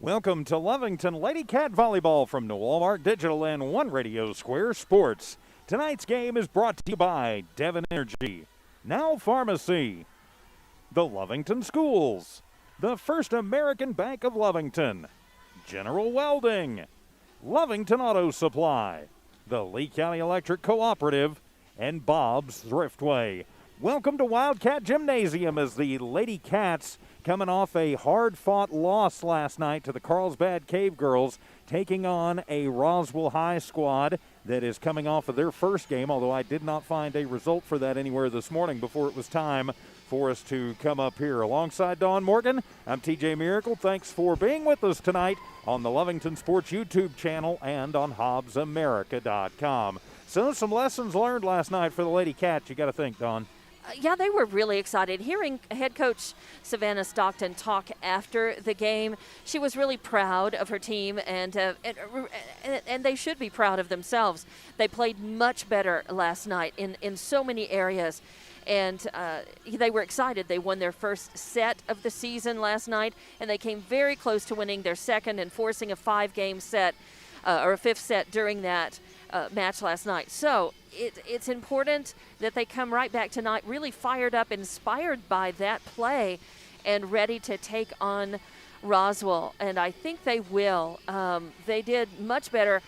Welcome to Lovington Lady Cat Volleyball from the Walmart Digital and One Radio Square Sports. Tonight's game is brought to you by Devon Energy, Now Pharmacy, the Lovington Schools, the First American Bank of Lovington, General Welding, Lovington Auto Supply, the Lee County Electric Cooperative, and Bob's Thriftway. Welcome to Wildcat Gymnasium as the Lady Cats, coming off a hard-fought loss last night to the Carlsbad Cave Girls, taking on a Roswell High squad that is coming off of their first game, although I did not find a result for that anywhere this morning before it was time for us to come up here. Alongside Dawn Morgan, I'm TJ Miracle. Thanks for being with us tonight on the Lovington Sports YouTube channel and on HobbsAmerica.com. So some lessons learned last night for the Lady Cats, you got to think, Dawn. Yeah, they were really excited. Hearing head coach Savannah Stockton talk after the game, she was really proud of her team, and they should be proud of themselves. They played much better last night in so many areas, and they were excited. They won their first set of the season last night, and they came very close to winning their second and forcing a 5-game set or a 5th set during that match last night. So it's important that they come right back tonight really fired up, inspired by that play, and ready to take on Roswell. And I think they will. They did much better.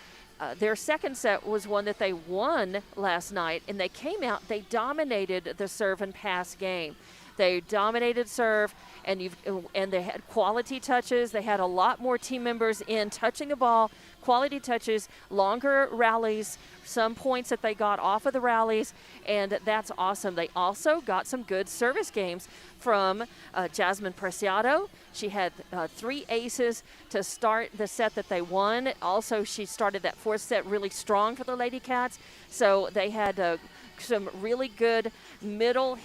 Their second set was one that they won last night, and they came out, they dominated the serve and pass game. They dominated serve, and they had quality touches. They had a lot more team members in touching the ball, quality touches, longer rallies, some points that they got off of the rallies, and that's awesome. They also got some good service games from Jasmine Preciado. She had 3 aces to start the set that they won. Also, she started that 4th set really strong for the Lady Cats, so they had some really good middle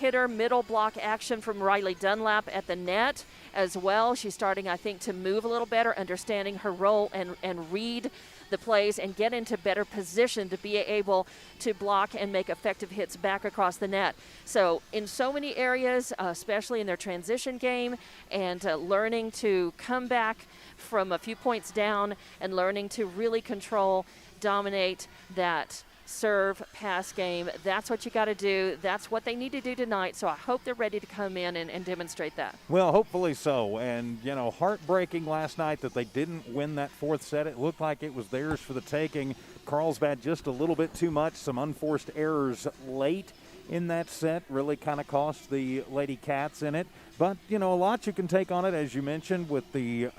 block action from Riley Dunlap at the net as well. She's starting, I think, to move a little better, understanding her role and read the plays and get into better position to be able to block and make effective hits back across the net. So in so many areas, especially in their transition game, and learning to come back from a few points down and learning to really control, dominate that serve pass game. That's what you got to do. That's what they need to do tonight. So I hope they're ready to come in and demonstrate that. Well, hopefully so. And, heartbreaking last night that they didn't win that 4th set. It looked like it was theirs for the taking. Carlsbad just a little bit too much. Some unforced errors late in that set really kind of cost the Lady Cats in it. But, a lot you can take on it, as you mentioned, with the,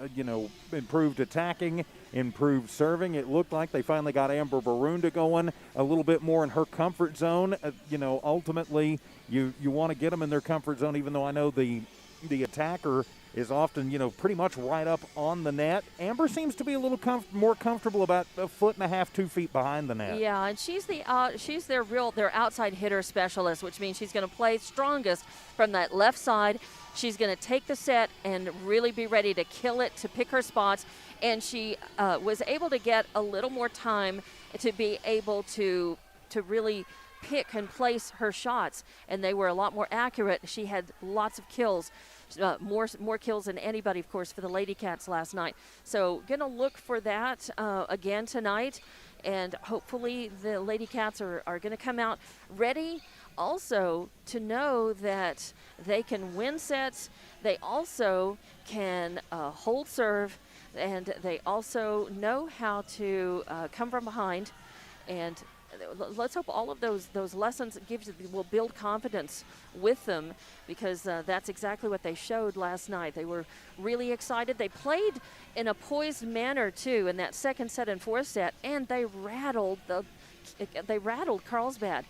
improved attacking, improved serving. It looked like they finally got Amber Barunda going a little bit more in her comfort zone. Ultimately, you want to get them in their comfort zone, even though I know the attacker is often, pretty much right up on the net. Amber seems to be a little more comfortable about 1.5 feet, 2 feet behind the net. Yeah, and she's their outside hitter specialist, which means she's going to play strongest from that left side. She's going to take the set and really be ready to kill it, to pick her spots. And she was able to get a little more time to be able to really pick and place her shots, and they were a lot more accurate. She had lots of kills, more kills than anybody, of course, for the Lady Cats last night. So going to look for that again tonight, and hopefully the Lady Cats are going to come out ready also to know that they can win sets. They also can hold serve, and they also know how to come from behind. And let's hope all of those lessons will build confidence with them, because that's exactly what they showed last night. They were really excited. They played in a poised manner too in that second set and 4th set, and they rattled Carlsbad.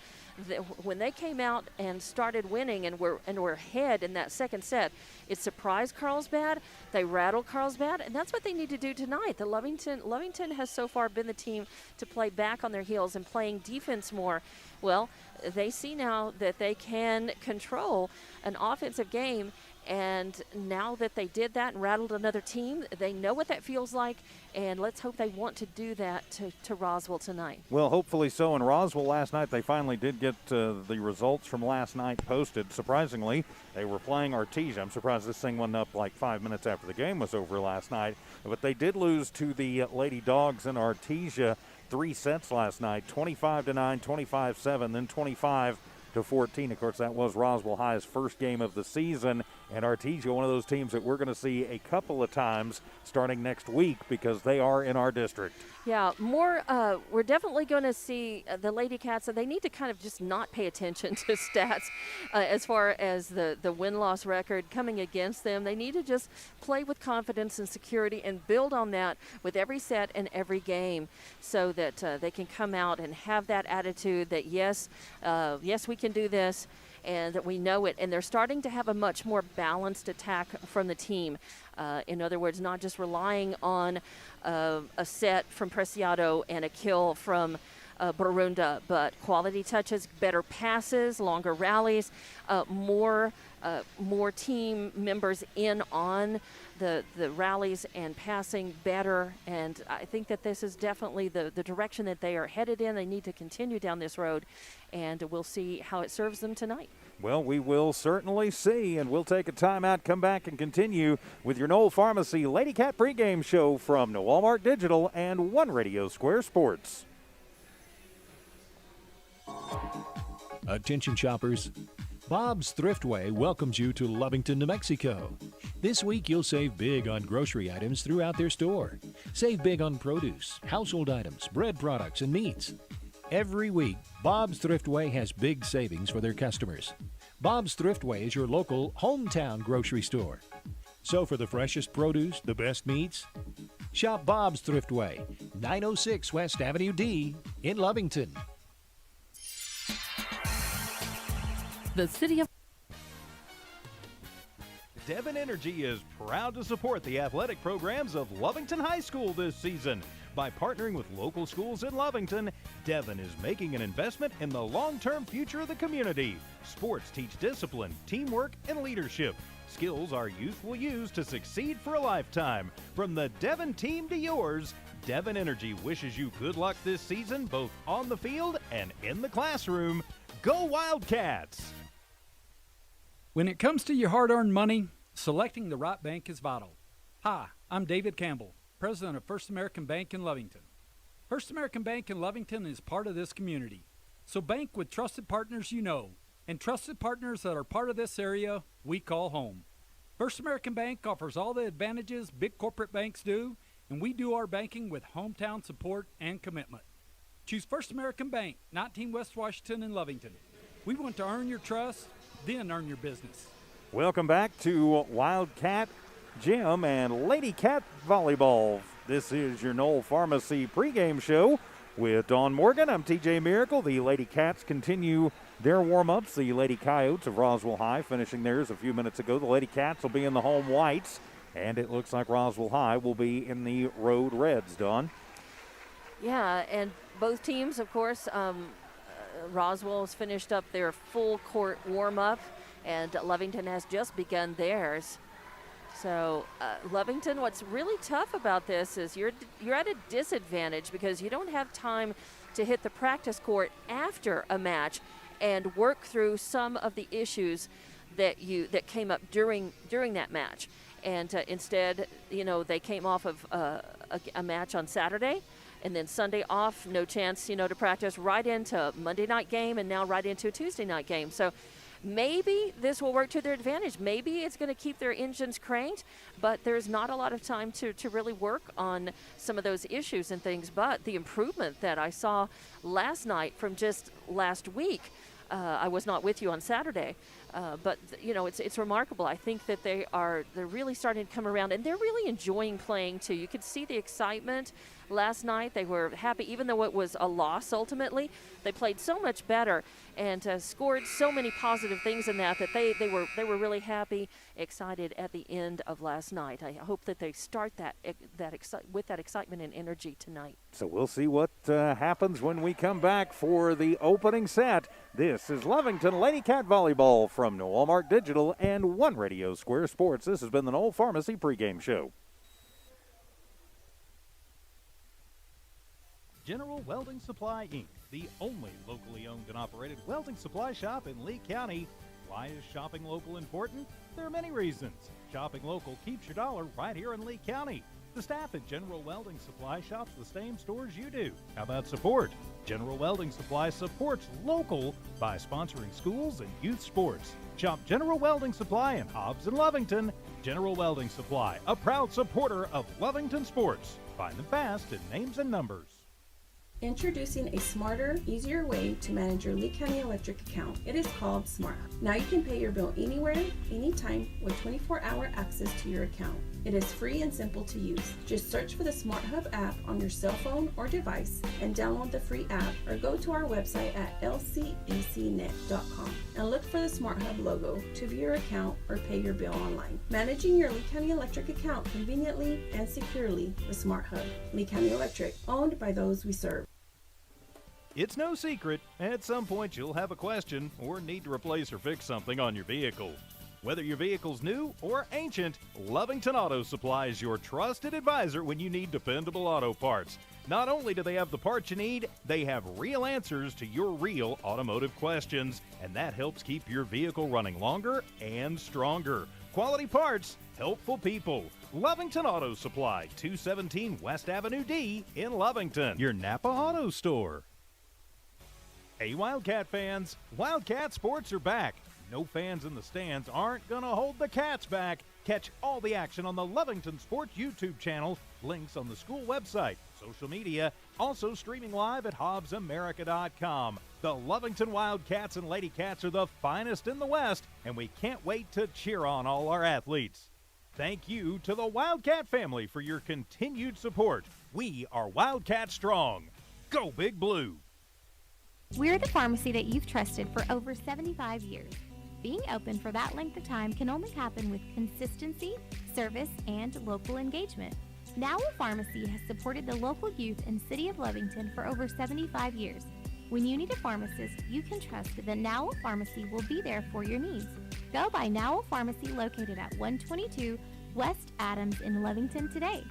When they came out and started winning and were ahead in that second set, it surprised Carlsbad. They rattled Carlsbad, and that's what they need to do tonight. Lovington has so far been the team to play back on their heels and playing defense more. Well, they see now that they can control an offensive game And now that they did that and rattled another team, they know what that feels like, and let's hope they want to do that to Roswell tonight. Well, hopefully so. In Roswell last night, they finally did get the results from last night posted. Surprisingly, they were playing Artesia. I'm surprised this thing went up like 5 minutes after the game was over last night. But they did lose to the Lady Dogs in Artesia 3 sets last night, 25-9, 25-7, then 25-14. Of course, that was Roswell High's first game of the season, and Artesia, one of those teams that we're going to see a couple of times starting next week because they are in our district. Yeah, we're definitely going to see the Lady Cats, and they need to kind of just not pay attention to stats as far as the win-loss record coming against them. They need to just play with confidence and security and build on that with every set and every game so that they can come out and have that attitude that, yes, we can do this, and that we know it. And they're starting to have a much more balanced attack from the team. In other words, not just relying on a set from Preciado and a kill from Barunda, but quality touches, better passes, longer rallies, more team members in on the rallies and passing better. And I think that this is definitely the direction that they are headed in. They need to continue down this road, and we'll see how it serves them tonight. Well, we will certainly see, and we'll take a timeout, come back, and continue with your Knoll Pharmacy Lady Cat pregame show from Walmart Digital and One Radio Square Sports. Attention shoppers, Bob's Thriftway welcomes you to Lovington, New Mexico. This week you'll save big on grocery items throughout their store. Save big on produce, household items, bread products, and meats. Every week, Bob's Thriftway has big savings for their customers. Bob's Thriftway is your local hometown grocery store. So for the freshest produce, the best meats, shop Bob's Thriftway, 906 West Avenue D in Lovington. The City of Devon Energy is proud to support the athletic programs of Lovington High School this season. By partnering with local schools in Lovington, Devon is making an investment in the long-term future of the community. Sports teach discipline, teamwork, and leadership. Skills our youth will use to succeed for a lifetime. From the Devon team to yours, Devon Energy wishes you good luck this season, both on the field and in the classroom. Go Wildcats! When it comes to your hard-earned money, selecting the right bank is vital. Hi, I'm David Campbell, president of First American Bank in Lovington. First American Bank in Lovington is part of this community. So bank with trusted partners you know, and trusted partners that are part of this area we call home. First American Bank offers all the advantages big corporate banks do, and we do our banking with hometown support and commitment. Choose First American Bank, 19 West Washington in Lovington. We want to earn your trust, then earn your business. Welcome back to Wildcat Gym and Lady Cat Volleyball. This is your Knoll Pharmacy pregame show with Dawn Morgan. I'm TJ Miracle. The Lady Cats continue their warm-ups. The Lady Coyotes of Roswell High finishing theirs a few minutes ago. The Lady Cats will be in the home whites, and it looks like Roswell High will be in the road reds, Dawn. Yeah, and both teams, of course, Roswell has finished up their full court warm-up, and Lovington has just begun theirs. So Lovington, what's really tough about this is you're at a disadvantage because you don't have time to hit the practice court after a match and work through some of the issues that came up during that match. And instead, they came off of a match on Saturday, and then Sunday off, no chance, to practice, right into Monday night game, and now right into a Tuesday night game. So maybe this will work to their advantage. Maybe it's going to keep their engines cranked, but there's not a lot of time to really work on some of those issues and things. But the improvement that I saw last night from just last week, I was not with you on Saturday, but it's remarkable. I think that they're really starting to come around, and they're really enjoying playing too. You could see the excitement last night. They were happy, even though it was a loss ultimately. They played so much better and scored so many positive things in that they were really happy, excited at the end of last night. I hope that they start with that excitement and energy tonight. So we'll see what happens when we come back for the opening set. This is Lovington Lady Cat Volleyball from from Noel Mark Digital and One Radio Square Sports. This has been the Noel Pharmacy pregame show. General Welding Supply, Inc., the only locally owned and operated welding supply shop in Lee County. Why is shopping local important? There are many reasons. Shopping local keeps your dollar right here in Lee County. The staff at General Welding Supply shops the same stores you do. How about support? General Welding Supply supports local by sponsoring schools and youth sports. Shop General Welding Supply in Hobbs and Lovington. General Welding Supply, a proud supporter of Lovington sports. Find them fast in names and numbers. Introducing a smarter, easier way to manage your Lee County Electric account. It is called Smart Hub. Now you can pay your bill anywhere, anytime, with 24-hour access to your account. It is free and simple to use. Just search for the Smart Hub app on your cell phone or device and download the free app, or go to our website at lcecnet.com and look for the Smart Hub logo to view your account or pay your bill online. Managing your Lee County Electric account conveniently and securely with Smart Hub. Lee County Electric, owned by those we serve. It's no secret, at some point you'll have a question or need to replace or fix something on your vehicle. Whether your vehicle's new or ancient, Lovington Auto Supply is your trusted advisor when you need dependable auto parts. Not only do they have the parts you need, they have real answers to your real automotive questions, and that helps keep your vehicle running longer and stronger. Quality parts, helpful people. Lovington Auto Supply, 217 West Avenue D in Lovington, your Napa Auto Store. Hey Wildcat fans, Wildcat sports are back. No fans in the stands aren't going to hold the Cats back. Catch all the action on the Lovington Sports YouTube channel, links on the school website, social media, also streaming live at hobbsamerica.com. The Lovington Wildcats and Lady Cats are the finest in the West, and we can't wait to cheer on all our athletes. Thank you to the Wildcat family for your continued support. We are Wildcat Strong. Go Big Blue! We're the pharmacy that you've trusted for over 75 years. Being open for that length of time can only happen with consistency, service, and local engagement. Now Pharmacy has supported the local youth in City of Lovington for over 75 years. When you need a pharmacist, you can trust that Now Pharmacy will be there for your needs. Go by Now Pharmacy, located at 122 West Adams in Lovington today.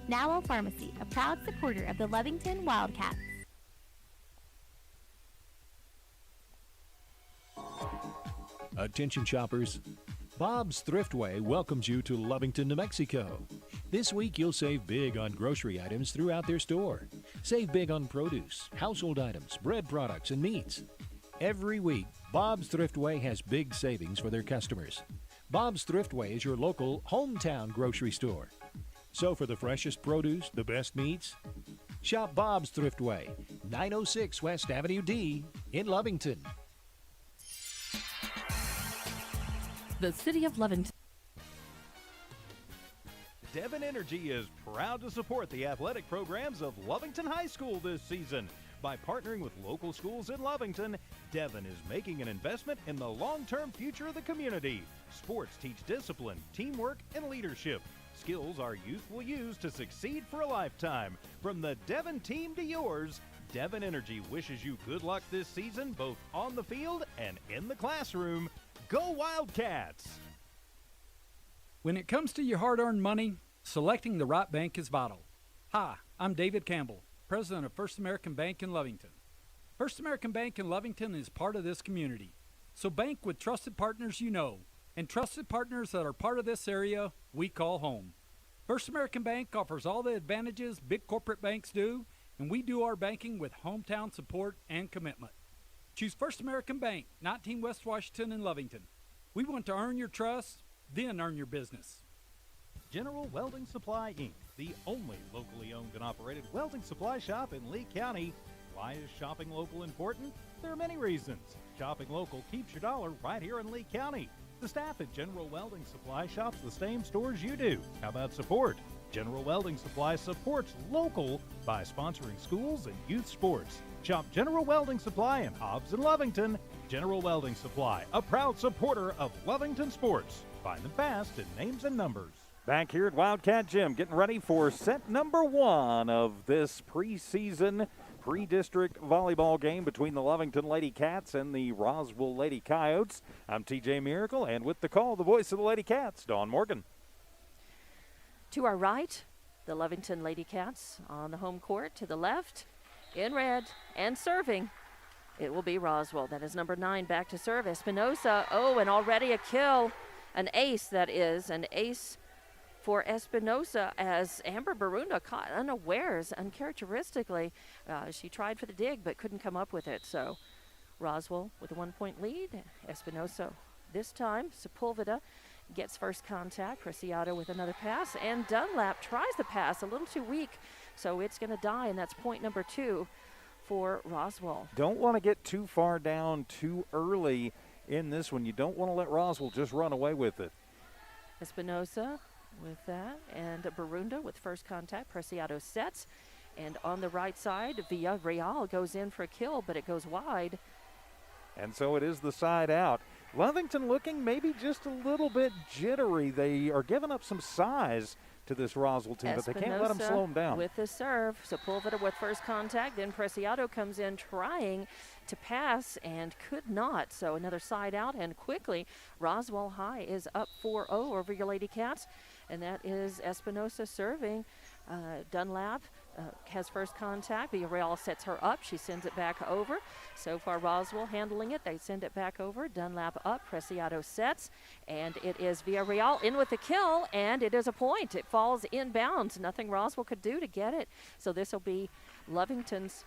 Now Pharmacy, a proud supporter of the Lovington Wildcats. Attention shoppers, Bob's Thriftway welcomes you to Lovington, New Mexico. This week you'll save big on grocery items throughout their store. Save big on produce, household items, bread products, and meats. Every week, Bob's Thriftway has big savings for their customers. Bob's Thriftway is your local hometown grocery store. So for the freshest produce, the best meats, shop Bob's Thriftway, 906 West Avenue D in Lovington. The City of Lovington. Devon Energy is proud to support the athletic programs of Lovington High School this season. By partnering with local schools in Lovington, Devon is making an investment in the long-term future of the community. Sports teach discipline, teamwork, and leadership. Skills our youth will use to succeed for a lifetime. From the Devon team to yours, Devon Energy wishes you good luck this season, both on the field and in the classroom. Go Wildcats! When it comes to your hard-earned money, selecting the right bank is vital. Hi, I'm David Campbell, president of First American Bank in Lovington. First American Bank in Lovington is part of this community. So bank with trusted partners you know, and trusted partners that are part of this area we call home. First American Bank offers all the advantages big corporate banks do, and we do our banking with hometown support and commitment. Choose First American Bank, 19 West Washington in Lovington. We want to earn your trust, then earn your business. General Welding Supply, Inc., the only locally owned and operated welding supply shop in Lee County. Why is shopping local important? There are many reasons. Shopping local keeps your dollar right here in Lee County. The staff at General Welding Supply shops the same stores you do. How about support? General Welding Supply supports local by sponsoring schools and youth sports. Shop General Welding Supply in Hobbs and Lovington. General Welding Supply, a proud supporter of Lovington sports. Find them fast in names and numbers. Back here at Wildcat Gym, getting ready for set number 1 of this preseason pre-district volleyball game between the Lovington Lady Cats and the Roswell Lady Coyotes. I'm TJ Miracle, and with the call, the voice of the Lady Cats, Dawn Morgan. To our right, the Lovington Lady Cats on the home court. To the left, in red and serving, it will be Roswell. That is number 9 back to serve. Espinosa, and already a kill. An ace, that is. An ace for Espinosa as Amber Barunda caught unawares, uncharacteristically. She tried for the dig but couldn't come up with it. So Roswell with a 1-point lead. Espinosa this time. Sepulveda gets first contact. Preciado with another pass. And Dunlap tries the pass, a little too weak. So it's going to die, and that's point number 2 for Roswell. Don't want to get too far down too early in this one. You don't want to let Roswell just run away with it. Espinosa with that, and Barunda with first contact. Preciado sets, and on the right side, Villarreal goes in for a kill, but it goes wide. And so it is the side out. Lovington looking maybe just a little bit jittery. They are giving up some size to this Roswell team, but they can't let them slow them down. With the serve, Sepulveda with first contact, then Preciado comes in trying to pass and could not. So another side out, and quickly Roswell High is up 4-0 over your Lady Cats, and that is Espinosa serving. Dunlap has first contact. Villarreal sets her up. She sends it back over. So far, Roswell handling it. They send it back over. Dunlap up. Preciado sets. And it is Villarreal in with the kill, and it is a point. It falls inbounds. Nothing Roswell could do to get it. So this will be Lovington's.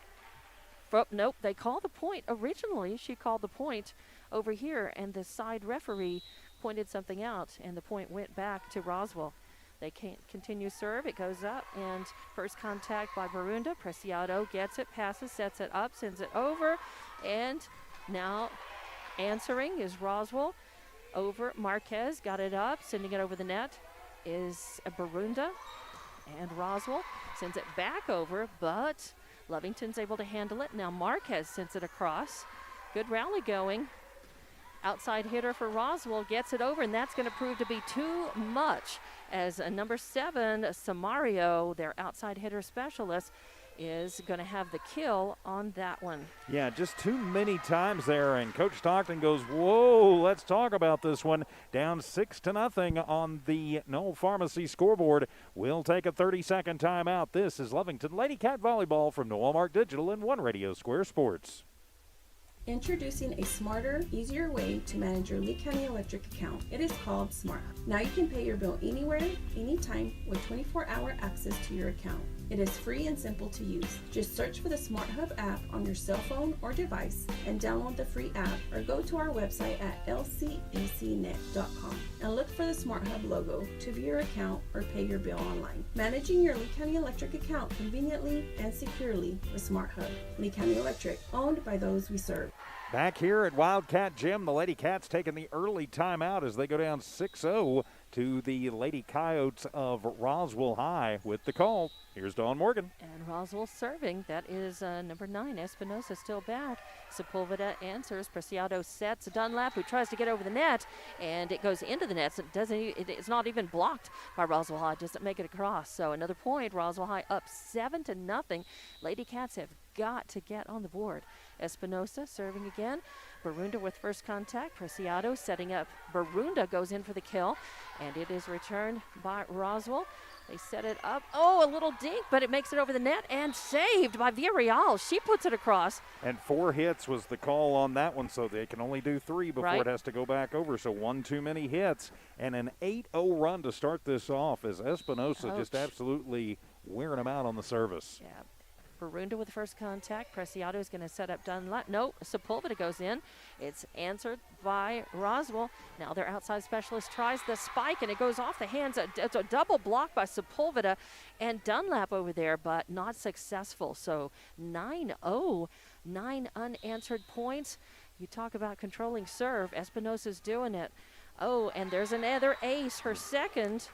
Nope, they call the point. Originally, she called the point over here, and the side referee pointed something out, and the point went back to Roswell. They can't continue serve. It goes up, and first contact by Barunda. Preciado gets it, passes, sets it up, sends it over, and now answering is Roswell. Over Marquez, got it up, sending it over the net is Barunda, and Roswell sends it back over, but Lovington's able to handle it. Now Marquez sends it across. Good rally going. Outside hitter for Roswell gets it over, and that's going to prove to be too much as number 7, Samario, their outside hitter specialist, is going to have the kill on that one. Yeah, just too many times there, and Coach Stockton goes, whoa, let's talk about this one. Down 6-0 on the Knoll Pharmacy scoreboard. We'll take a 30-second timeout. This is Lovington Lady Cat Volleyball from Walmart Digital and One Radio Square Sports. Introducing a smarter, easier way to manage your Lee County Electric account. It is called Smart. Now you can pay your bill anywhere, anytime, with 24-hour access to your account. It is free and simple to use. Just search for the Smart Hub app on your cell phone or device and download the free app, or go to our website at lcecnet.com and look for the Smart Hub logo to view your account or pay your bill online. Managing your Lee County Electric account conveniently and securely with Smart Hub. Lee County Electric, owned by those we serve. Back here at Wildcat Gym, the Lady Cats taking the early timeout as they go down 6-0 to the Lady Coyotes of Roswell High. With the call, here's Dawn Morgan. And Roswell serving. That is number 9, Espinosa, still back. Sepulveda answers. Preciado sets. Dunlap, who tries to get over the net, and it goes into the net. So it's not even blocked by Roswell High. Doesn't make it across. So another point. Roswell High up 7-0. Lady Cats have got to get on the board. Espinosa serving again. Barunda with first contact. Preciado setting up. Barunda goes in for the kill, and it is returned by Roswell. They set it up. Oh, a little dink, but it makes it over the net and saved by Villarreal. She puts it across. And 4 hits was the call on that one, so they can only do 3 before it has to go back over. So 1 too many hits, and an 8-0 run to start this off as Espinosa just absolutely wearing them out on the service. Yeah. Barunda with first contact. Preciado is going to set up Dunlap. No, Sepulveda goes in. It's answered by Roswell. Now their outside specialist tries the spike, and it goes off the hands. It's a double block by Sepulveda and Dunlap over there, but not successful. So 9-0, 9 unanswered points. You talk about controlling serve. Espinosa's doing it. Oh, and there's another ace. Her second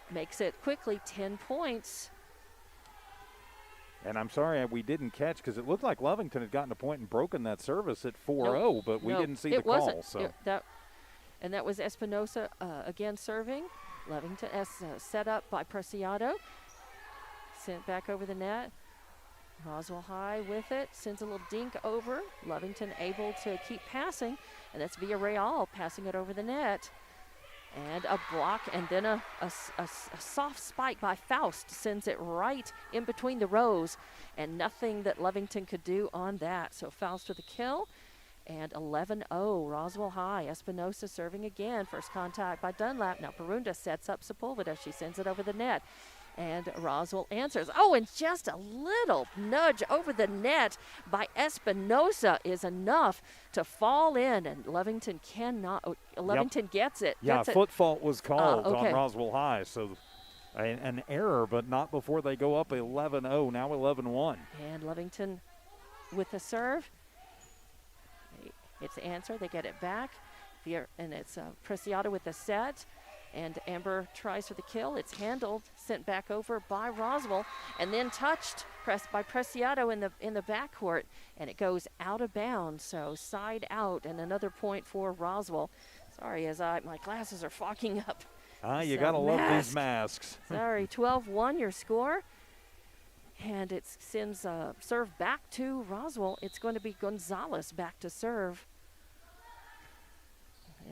makes it quickly 10 points. And I'm sorry we didn't catch, because it looked like Lovington had gotten a point and broken that service at 4-0, but we didn't see the call. So. And that was Espinosa again serving. Lovington set up by Preciado. Sent back over the net. Roswell High with it, sends a little dink over. Lovington able to keep passing, and that's Villarreal passing it over the net. And a block, and then a soft spike by Faust sends it right in between the rows, and nothing that Lovington could do on that. So Faust with a kill, and 11-0, Roswell High. Espinosa serving again. First contact by Dunlap. Now Barunda sets up Sepulveda. She sends it over the net. And Roswell answers. Oh, and just a little nudge over the net by Espinosa is enough to fall in, and Lovington cannot. Lovington gets it. Yeah, foot fault was called okay. on Roswell High, so an error, but not before they go up 11-0. Now 11-1. And Lovington with the serve. It's the answer. They get it back, and it's Preciado with the set. And Amber tries for the kill. It's handled, sent back over by Roswell, and then touched by Preciado in the backcourt, and it goes out of bounds. So side out, and another point for Roswell. Sorry, my glasses are fogging up. You gotta love these masks. Sorry, 12-1 your score, and it sends serve back to Roswell. It's going to be Gonzalez back to serve.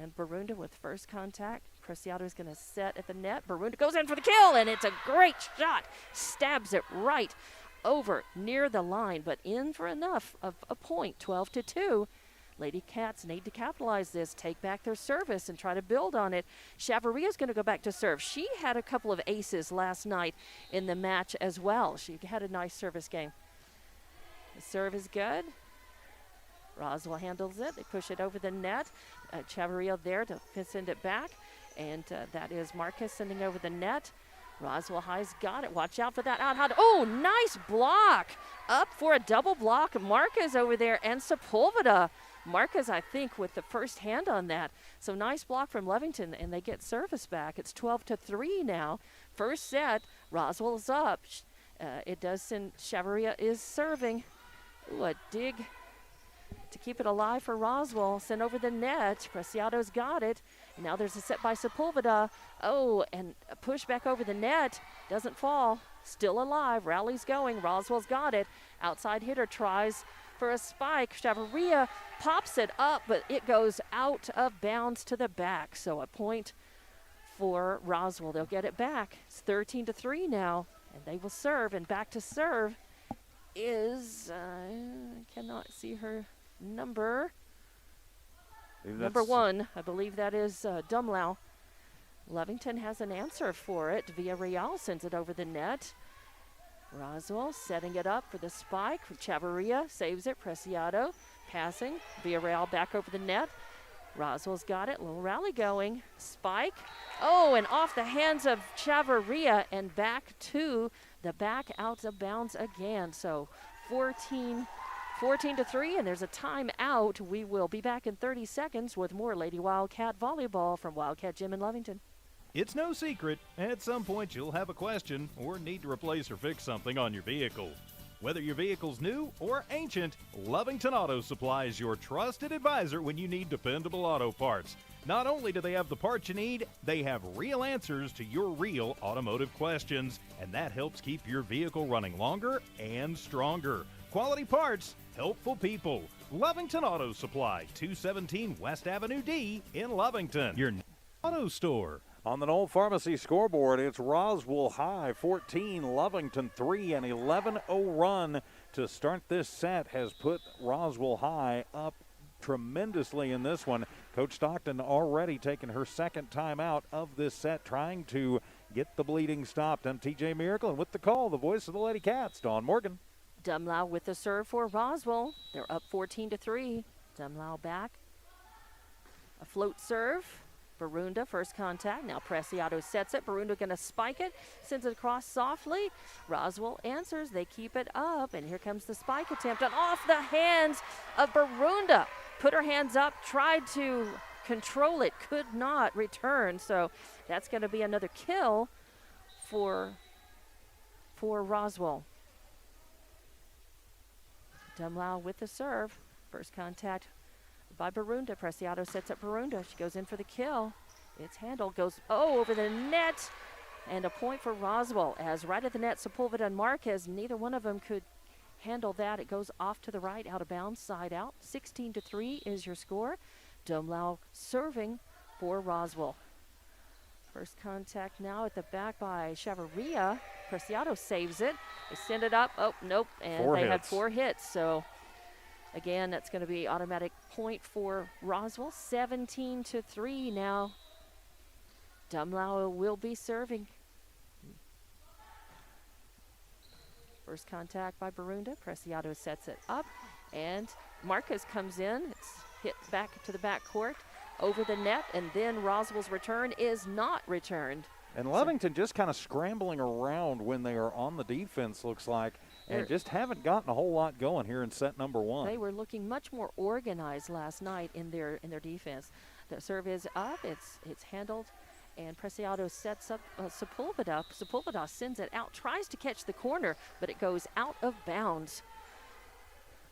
And Barunda with first contact. Preciado is going to set at the net. Barunda goes in for the kill, and it's a great shot. Stabs it right over near the line, but in for enough of a point, 12-2. Lady Cats need to capitalize this, take back their service, and try to build on it. Chavarria is going to go back to serve. She had a couple of aces last night in the match as well. She had a nice service game. The serve is good. Roswell handles it. They push it over the net. Chavarria there to send it back. And that is Marcus sending over the net. Roswell High's got it. Watch out for that out. Oh, nice block. Up for a double block. Marcus over there and Sepulveda. Marcus, I think, with the first hand on that. So nice block from Lovington, and they get service back. It's 12-3 now. First set, Roswell is up. It does send, Chavarria is serving. Ooh, a dig to keep it alive for Roswell. Sent over the net. Preciado's got it. Now there's a set by Sepulveda. Oh, and a push back over the net. Doesn't fall. Still alive. Rally's going. Roswell's got it. Outside hitter tries for a spike. Chavarria pops it up, but it goes out of bounds to the back. So a point for Roswell. They'll get it back. It's 13-3 now, and they will serve. And back to serve is, I cannot see her number. Number 1, I believe that is Dumlau. Lovington has an answer for it. Villarreal sends it over the net. Roswell setting it up for the spike. Chavarria saves it. Preciado passing. Villarreal back over the net. Roswell's got it. Little rally going. Spike. Oh, and off the hands of Chavarria and back to the back out of bounds again. So 14-3, and there's a timeout. We will be back in 30 seconds with more Lady Wildcat Volleyball from Wildcat Gym in Lovington. It's no secret, at some point you'll have a question or need to replace or fix something on your vehicle. Whether your vehicle's new or ancient, Lovington Auto Supply is your trusted advisor when you need dependable auto parts. Not only do they have the parts you need, they have real answers to your real automotive questions, and that helps keep your vehicle running longer and stronger. Quality parts, helpful people. Lovington Auto Supply, 217 West Avenue D in Lovington, your auto store. On the Knoll Pharmacy scoreboard, it's Roswell High 14, Lovington 3, an 11-0 run to start this set has put Roswell High up tremendously in this one. Coach Stockton already taken her second time out of this set, trying to get the bleeding stopped. I'm TJ Miracle, and with the call, the voice of the Lady Cats, Dawn Morgan. Dumlau with the serve for Roswell. They're up 14-3. Dumlau back. A float serve. Barunda, first contact. Now Preciado sets it. Barunda going to spike it. Sends it across softly. Roswell answers. They keep it up. And here comes the spike attempt. And off the hands of Barunda. Put her hands up. Tried to control it. Could not return. So that's going to be another kill for Roswell. Dumlau with the serve. First contact by Barunda. Preciado sets up Barunda. She goes in for the kill. It's handled. Goes, over the net. And a point for Roswell. As right at the net, Sepulveda and Marquez, neither one of them could handle that. It goes off to the right, out of bounds, side out. 16-3 is your score. Dumlau serving for Roswell. First contact now at the back by Chavarria. Preciado saves it. They send it up. Oh, nope. And they had 4 hits. So, again, that's going to be automatic point for Roswell. 17-3 now. Dumlau will be serving. First contact by Barunda. Preciado sets it up. And Marquez comes in. It's hit back to the back court. Over the net, and then Roswell's return is not returned. And Lovington just kind of scrambling around when they are on the defense, looks like, and just haven't gotten a whole lot going here in set number 1. They were looking much more organized last night in their defense. The serve is up, it's handled, and Preciado sets up Sepulveda. Sepulveda sends it out, tries to catch the corner, but it goes out of bounds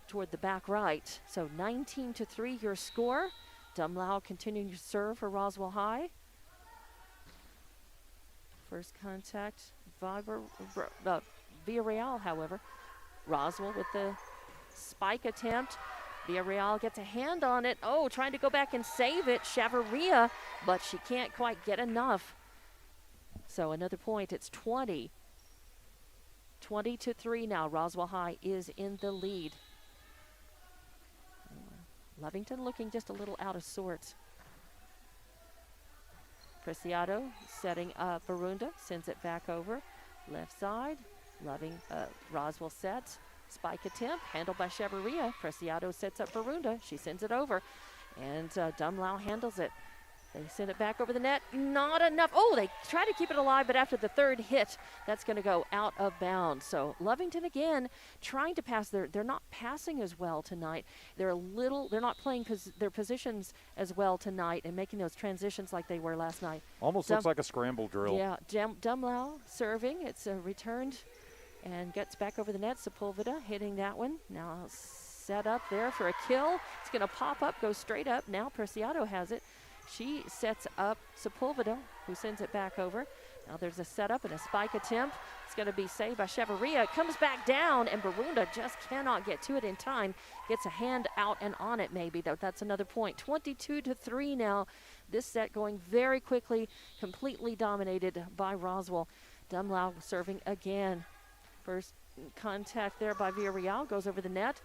toward the back right. So 19-3 your score. Dumlau continuing to serve for Roswell High. First contact, Villarreal, however. Roswell with the spike attempt. Villarreal gets a hand on it. Oh, trying to go back and save it. Chavarria, but she can't quite get enough. So another point, it's 20. 20-3 now. Roswell High is in the lead. Lovington looking just a little out of sorts. Preciado setting up Barunda, sends it back over. Left side, Roswell sets. Spike attempt, handled by Chavarria. Preciado sets up Barunda, she sends it over. And Dumlau handles it. They send it back over the net, not enough. Oh, they try to keep it alive, but after the third hit, that's going to go out of bounds. So Lovington again trying to pass. They're not passing as well tonight. They're not playing their positions as well tonight and making those transitions like they were last night. Almost looks like a scramble drill. Yeah, Dumlau serving. It's returned and gets back over the net. Sepulveda hitting that one. Now set up there for a kill. It's going to pop up, go straight up. Now Preciado has it. She sets up Sepulveda, who sends it back over. Now there's a setup and a spike attempt. It's going to be saved by Chavarria. It comes back down, and Barunda just cannot get to it in time. Gets a hand out and on it, maybe. That's another point. 22-3 now. This set going very quickly, completely dominated by Roswell. Dumlau serving again. First contact there by Villarreal, goes over the net.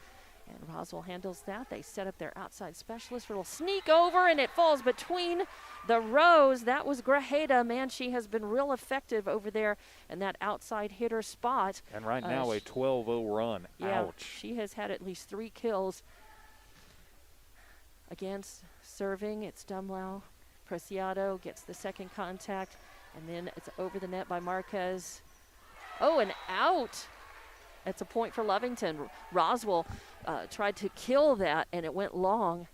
And Roswell handles that. They set up their outside specialist for a little sneak over, and it falls between the rows. That was Grajeda. Man, she has been real effective over there in that outside hitter spot. And right now a 12-0 run. Yeah, Ouch. She has had at least 3 kills. Against serving, it's Dumlau. Preciado gets the second contact, and then it's over the net by Marquez. Oh, and out. It's a point for Lovington. Roswell tried to kill that, and it went long.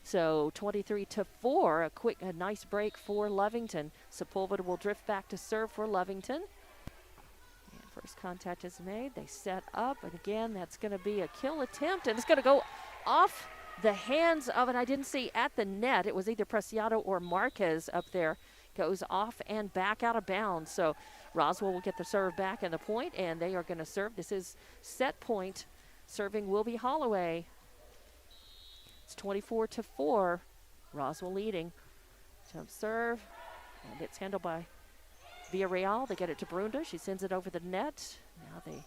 So 23-4, a nice break for Lovington. Sepulveda will drift back to serve for Lovington. And first contact is made. They set up, and again, that's going to be a kill attempt, and it's going to go off the hands of, and I didn't see at the net. It was either Preciado or Marquez up there. Goes off and back out of bounds. So Roswell will get the serve back and the point, and they are going to serve. This is set point. Serving will be Holloway. It's 24-4. Roswell leading. Jump serve, and it's handled by Villarreal. They get it to Barunda. She sends it over the net. Now they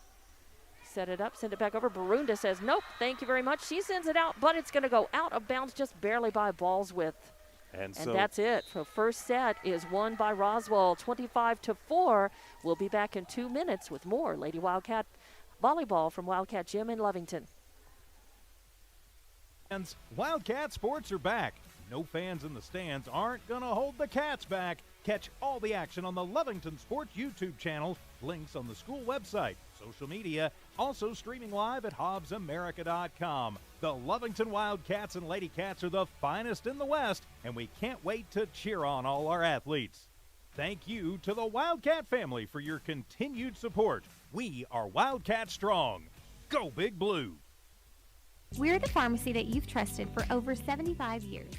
set it up, send it back over. Barunda says, nope, thank you very much. She sends it out, but it's going to go out of bounds just barely by a ball's width. And that's it. So first set is won by Roswell, 25-4. We'll be back in 2 minutes with more Lady Wildcat volleyball from Wildcat Gym in Lovington. Fans, Wildcat sports are back. No fans in the stands aren't going to hold the Cats back. Catch all the action on the Lovington Sports YouTube channel, links on the school website, social media, also streaming live at HobbsAmerica.com. The Lovington Wildcats and Lady Cats are the finest in the West, and we can't wait to cheer on all our athletes. Thank you to the Wildcat family for your continued support. We are Wildcat Strong. Go Big Blue! We're the pharmacy that you've trusted for over 75 years.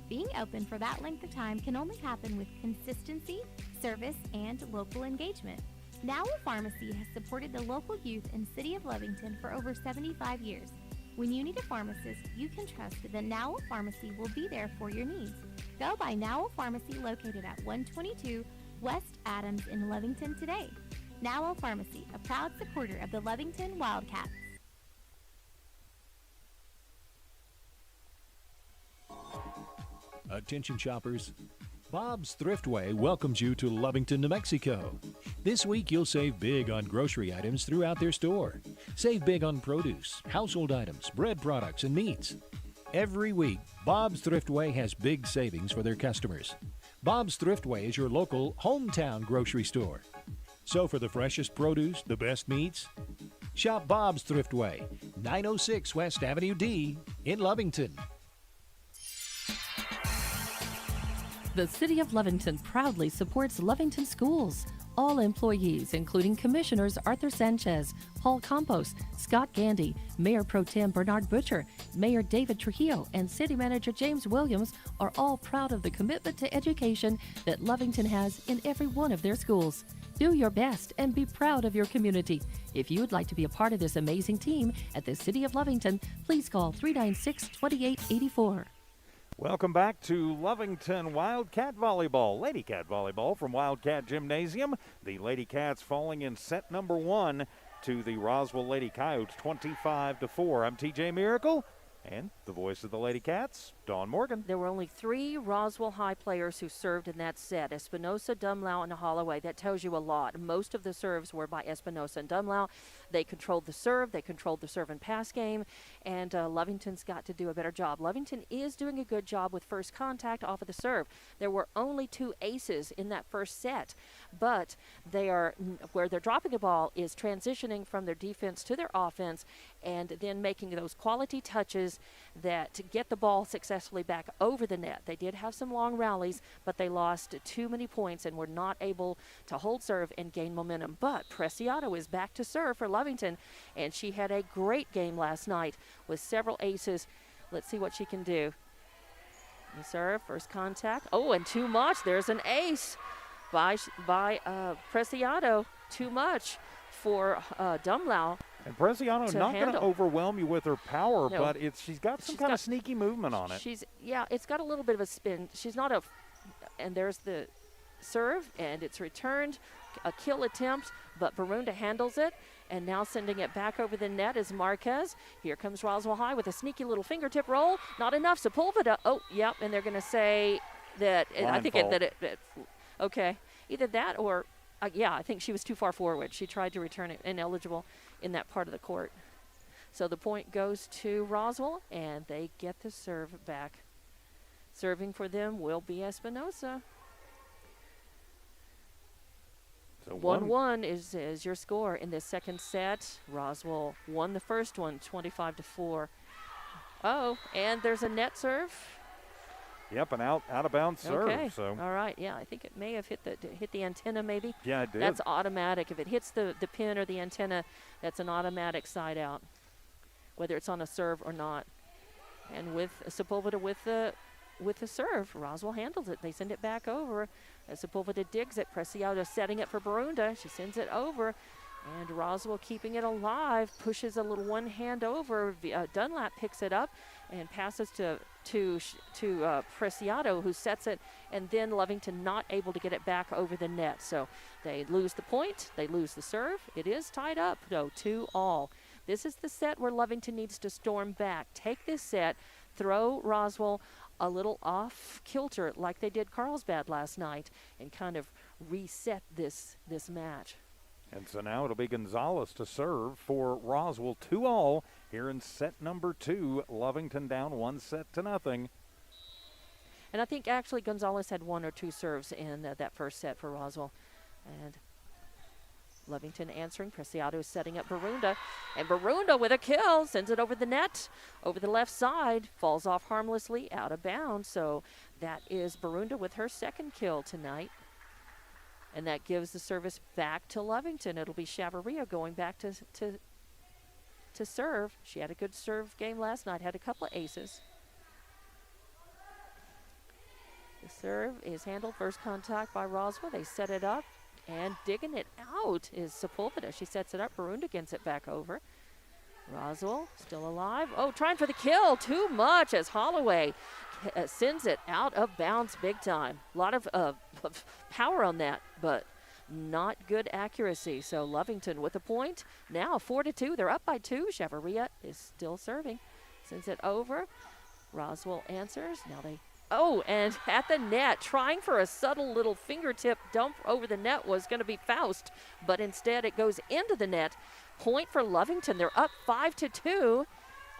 Being open for that length of time can only happen with consistency, service, and local engagement. Now Pharmacy has supported the local youth in City of Lovington for over 75 years. When you need a pharmacist, you can trust that Now Pharmacy will be there for your needs. Go by Now Pharmacy located at 122 West Adams in Lovington today. Now Pharmacy, a proud supporter of the Lovington Wildcats. Attention shoppers, Bob's Thriftway welcomes you to Lovington, New Mexico. This week you'll save big on grocery items throughout their store. Save big on produce, household items, bread products, and meats. Every week, Bob's Thriftway has big savings for their customers. Bob's Thriftway is your local hometown grocery store. So for the freshest produce, the best meats, shop Bob's Thriftway, 906 West Avenue D in Lovington. The City of Lovington proudly supports Lovington schools. All employees, including Commissioners Arthur Sanchez, Paul Campos, Scott Gandy, Mayor Pro Tem Bernard Butcher, Mayor David Trujillo, and City Manager James Williams, are all proud of the commitment to education that Lovington has in every one of their schools. Do your best and be proud of your community. If you would like to be a part of this amazing team at the City of Lovington, please call 396-2884. Welcome back to Lovington Wildcat Volleyball. Lady Cat Volleyball from Wildcat Gymnasium. The Lady Cats falling in set number 1 to the Roswell Lady Coyotes, 25-4. I'm TJ Miracle, and the voice of the Lady Cats, Dawn Morgan. There were only 3 Roswell High players who served in that set, Espinosa, Dumlau, and Holloway. That tells you a lot. Most of the serves were by Espinosa and Dumlau. They controlled the serve. They controlled the serve and pass game, and Lovington's got to do a better job. Lovington is doing a good job with first contact off of the serve. There were only 2 aces in that first set, but they are where they're dropping the ball is transitioning from their defense to their offense and then making those quality touches that get the ball successfully back over the net. They did have some long rallies, but they lost too many points and were not able to hold serve and gain momentum. But Preciado is back to serve for Lovington, and she had a great game last night with several aces. Let's see what she can do. The serve, first contact. Oh, and too much. There's an ace by Preciado. Too much for Dumlau. And Preciado not going to overwhelm you with her power, No. but she's got some kind of sneaky movement on it. It's got a little bit of a spin. She's not and there's the serve, and it's returned, a kill attempt, but Barunda handles it, and now sending it back over the net is Marquez. Here comes Roswell High with a sneaky little fingertip roll. Not enough. Sepulveda. Oh, yep, and they're going to say that. I think okay, either that or. I think she was too far forward. She tried to return it ineligible in that part of the court. So the point goes to Roswell, and they get the serve back. Serving for them will be Espinosa. So 1-1 is your score in this second set. Roswell won the first one, 25-4. Oh, and there's a net serve. Yep, an out of bounds serve. Okay. So. All right. Yeah, I think it may have hit the antenna maybe. Yeah, it did. That's automatic. If it hits the pin or the antenna, that's an automatic side out, whether it's on a serve or not. And with Sepulveda with the serve, Roswell handles it. They send it back over. Sepulveda digs it. Preciado setting it for Barunda. She sends it over. And Roswell keeping it alive, pushes a little one hand over. Dunlap picks it up and passes to Preciado, who sets it, and then Lovington not able to get it back over the net. So they lose the point, they lose the serve. It is tied up, though, 2-all. This is the set where Lovington needs to storm back. Take this set, throw Roswell a little off kilter like they did Carlsbad last night, and kind of reset this match. And so now it'll be Gonzalez to serve for Roswell, 2-all here in set number 2. Lovington down 1-0. And I think actually Gonzalez had 1 or 2 serves in that first set for Roswell. And Lovington answering. Preciado setting up Barunda. And Barunda with a kill, sends it over the net, over the left side, falls off harmlessly, out of bounds. So that is Barunda with her second kill tonight. And that gives the service back to Lovington. It'll be Chavarria going back to serve. She had a good serve game last night, had a couple of aces. The serve is handled, first contact by Roswell. They set it up, And digging it out is Sepulveda. She sets it up. Barunda gets it back over. Roswell still alive. Oh, trying for the kill. Too much as Holloway sends it out of bounds big time. A lot of power on that, but not good accuracy. So Lovington with a point. Now 4-2. They're up by 2. Chavarria is still serving. Sends it over. Roswell answers. Now they... Oh, and at the net, trying for a subtle little fingertip dump over the net was going to be Faust, but instead it goes into the net. Point for Lovington. They're up 5-2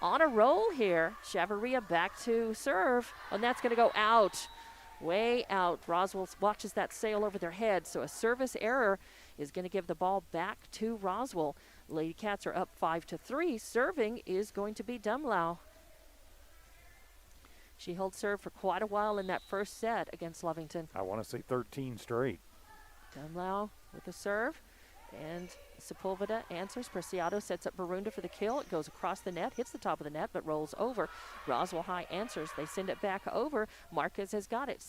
on a roll here. Chavarria back to serve, and that's going to go out, way out. Roswell watches that sail over their head, so a service error is going to give the ball back to Roswell. Lady Cats are up 5-3. Serving is going to be Dumlau. She held serve for quite a while in that first set against Lovington. I want to say 13 straight. Dumlau with the serve. And Sepulveda answers. Preciado sets up Barunda for the kill. It goes across the net, hits the top of the net, but rolls over. Roswell High answers. They send it back over. Marquez has got it.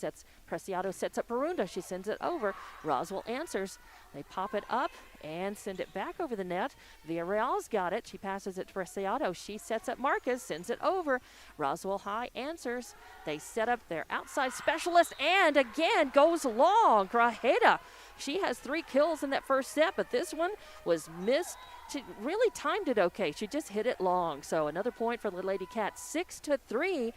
Preciado sets up Barunda. She sends it over. Roswell answers. They pop it up and send it back over the net. Villarreal's got it. She passes it to Preciado. She sets up Marquez, sends it over. Roswell High answers. They set up their outside specialist and again goes long. Grajeda. She has 3 kills in that first set, but this one was missed. She really timed it okay. She just hit it long. So another point for the Lady Cats, 6-3,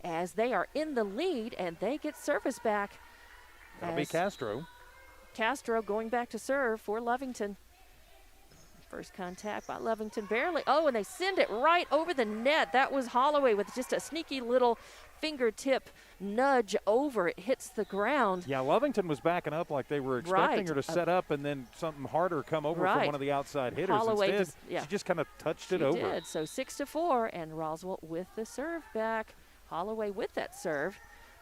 as they are in the lead and they get service back. That'll be Castro. Castro going back to serve for Lovington. First contact by Lovington, barely. Oh, and they send it right over the net. That was Holloway with just a sneaky little fingertip nudge over. It hits the ground. Yeah, Lovington was backing up like they were expecting her to set up and then something harder come over from one of the outside hitters. Holloway instead, she just kind of touched it over. She did. So 6-4, and Roswell with the serve back. Holloway with that serve.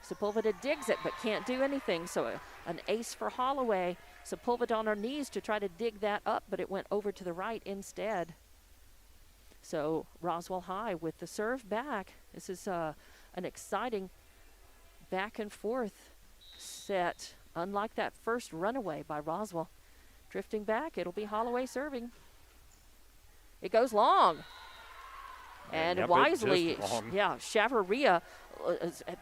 Sepulveda digs it but can't do anything. So an ace for Holloway. Sepulveda on her knees to try to dig that up, but it went over to the right instead. So Roswell High with the serve back. This is an exciting back and forth set, unlike that first runaway by Roswell. Drifting back, it'll be Holloway serving. It goes long. And wisely, Chavarria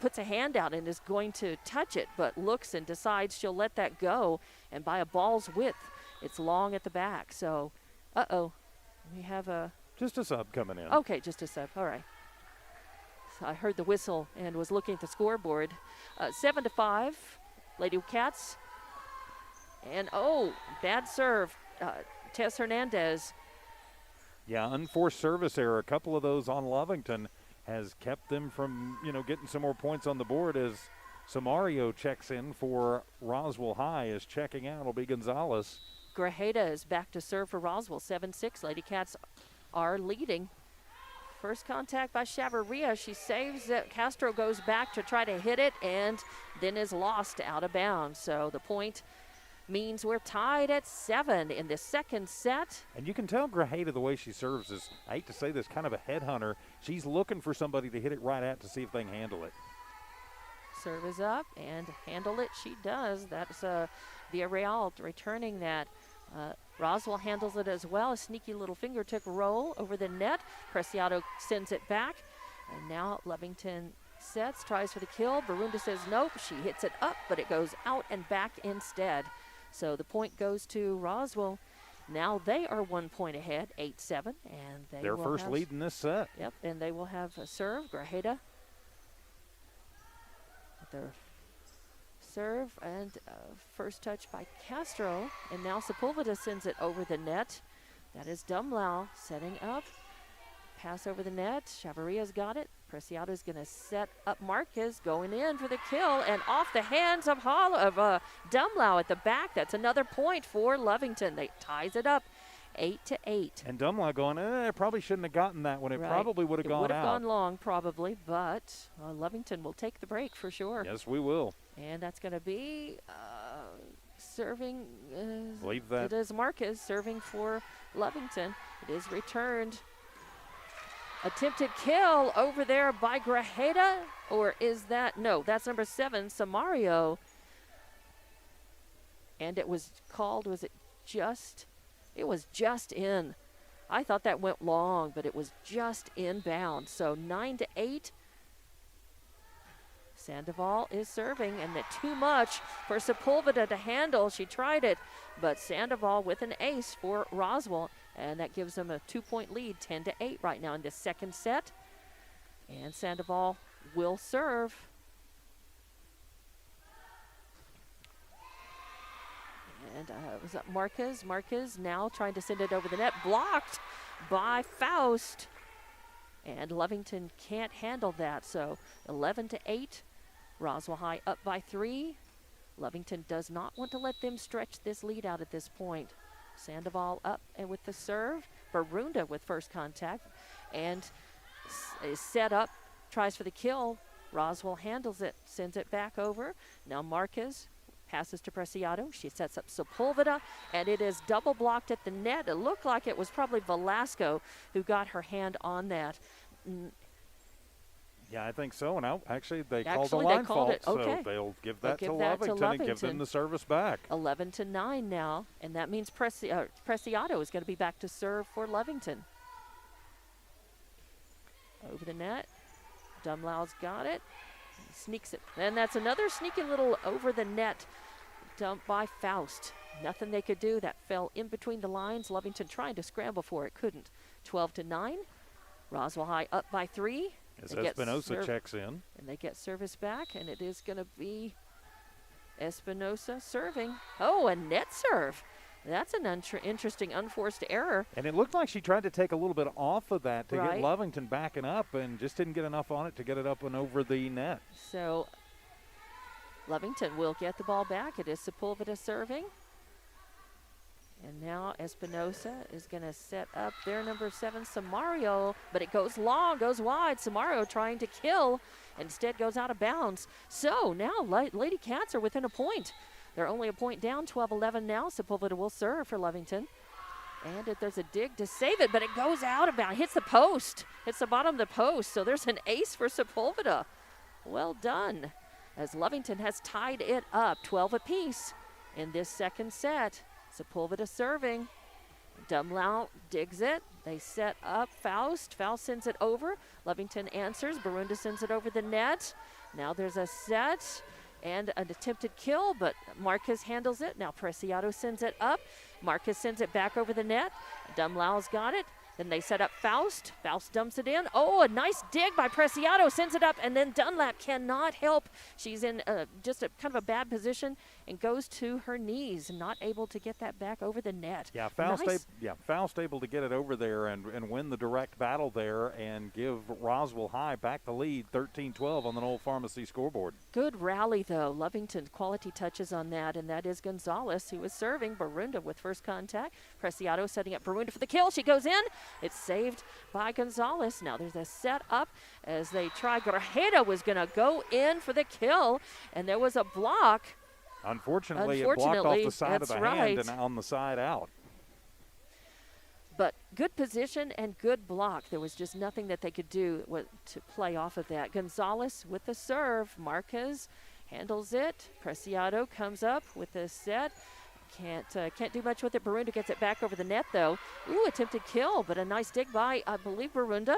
puts a hand out and is going to touch it, but looks and decides she'll let that go. And by a ball's width, it's long at the back. So, we have a... Just a sub coming in. Okay, just a sub. All right. So I heard the whistle and was looking at the scoreboard. 7-5, Lady Cats. And, bad serve. Tess Hernandez. Yeah, unforced service error. A couple of those on Lovington has kept them from, getting some more points on the board as Samario checks in for Roswell High. Is checking out will be Gonzalez. Grajeda is back to serve for Roswell. 7-6. Lady Cats are leading. First contact by Chavarria. She saves it. Castro goes back to try to hit it and then is lost out of bounds. So the point means we're tied at 7 in the second set. And you can tell Grajeda, the way she serves, is, I hate to say this, kind of a headhunter. She's looking for somebody to hit it right at to see if they can handle it. Serve is up, and handle it she does. That's Villarreal returning that. Roswell handles it as well. A sneaky little fingertip roll over the net. Preciado sends it back. And now Lovington sets, tries for the kill. Barunda says nope. She hits it up, but it goes out and back instead. So the point goes to Roswell. Now they are 1 point ahead, 8-7. And they their first lead in this set. Yep, and they will have a serve. Grajeda with their serve, and first touch by Castro. And now Sepulveda sends it over the net. That is Dumlau setting up. Pass over the net. Chavarria's got it. Preciado's going to set up Marquez, going in for the kill, and off the hands of Dumlau at the back. That's another point for Lovington. They ties it up 8-8. And Dumlau going, probably shouldn't have gotten that one. It probably would have gone out. It would have gone long, probably, but Lovington will take the break for sure. Yes, we will. And that's going to be serving. Leave that. It is Marquez serving for Lovington. It is returned. Attempted kill over there by Grajeda, or is that, no, that's number 7, Samario. And it was called, was it just? It was just in. I thought that went long, but it was just inbound. So 9-8. Sandoval is serving, and that too much for Sepulveda to handle. She tried it, but Sandoval with an ace for Roswell, and that gives them a 2-point lead, 10-8 right now in this second set. And Sandoval will serve. And was that Marquez? Marquez now trying to send it over the net, blocked by Faust. And Lovington can't handle that, so 11-8. Roswell High up by 3. Lovington does not want to let them stretch this lead out at this point. Sandoval up and with the serve. Barunda with first contact and is set up, tries for the kill. Roswell handles it, sends it back over. Now Marquez passes to Preciado. She sets up Sepulveda, and it is double blocked at the net. It looked like it was probably Velasco who got her hand on that. Yeah, I think so. And actually, they called the line fault, so they'll give that to Lovington and give them the service back. 11-9 now, and that means Preciado is going to be back to serve for Lovington. Over the net. Dumlau's got it. Sneaks it. And that's another sneaky little over the net dump by Faust. Nothing they could do. That fell in between the lines. Lovington trying to scramble for it. Couldn't. 12-9. Roswell High up by 3. As Espinosa checks in. And they get service back, and it is going to be Espinosa serving. Oh, a net serve. That's an interesting unforced error. And it looked like she tried to take a little bit off of that to get Lovington backing up and just didn't get enough on it to get it up and over the net. So Lovington will get the ball back. It is Sepulveda serving. And now Espinosa is going to set up their number 7, Samario. But it goes long, goes wide. Samario trying to kill. Instead goes out of bounds. So now Lady Cats are within a point. They're only a point down, 12-11 now. Sepulveda will serve for Lovington. And there's a dig to save it, but it goes out of bounds. Hits the post. Hits the bottom of the post. So there's an ace for Sepulveda. Well done. As Lovington has tied it up, 12 apiece in this second set. Sepulveda serving. Dumlau digs it. They set up Faust. Faust sends it over. Lovington answers. Barunda sends it over the net. Now there's a set and an attempted kill, but Marquez handles it. Now Preciado sends it up. Marquez sends it back over the net. Dumlau's got it. Then they set up Faust. Faust dumps it in. Oh, a nice dig by Preciado. Sends it up, and then Dunlap cannot help. She's in just a kind of a bad position and goes to her knees, not able to get that back over the net. Yeah, Faust able to get it over there and win the direct battle there and give Roswell High back the lead, 13-12 on the Knoll Pharmacy scoreboard. Good rally, though. Lovington quality touches on that, and that is Gonzalez, who is serving. Barunda with first contact. Preciado setting up Barunda for the kill. She goes in. It's saved by Gonzalez. Now there's a set up as they try. Grajeda was going to go in for the kill, and there was a block. Unfortunately, it blocked off the side of the hand and on the side out. But good position and good block. There was just nothing that they could do to play off of that. Gonzalez with the serve. Marquez handles it. Preciado comes up with the set. Can't do much with it. Barunda gets it back over the net, though. Ooh, attempted kill, but a nice dig by, I believe, Barunda.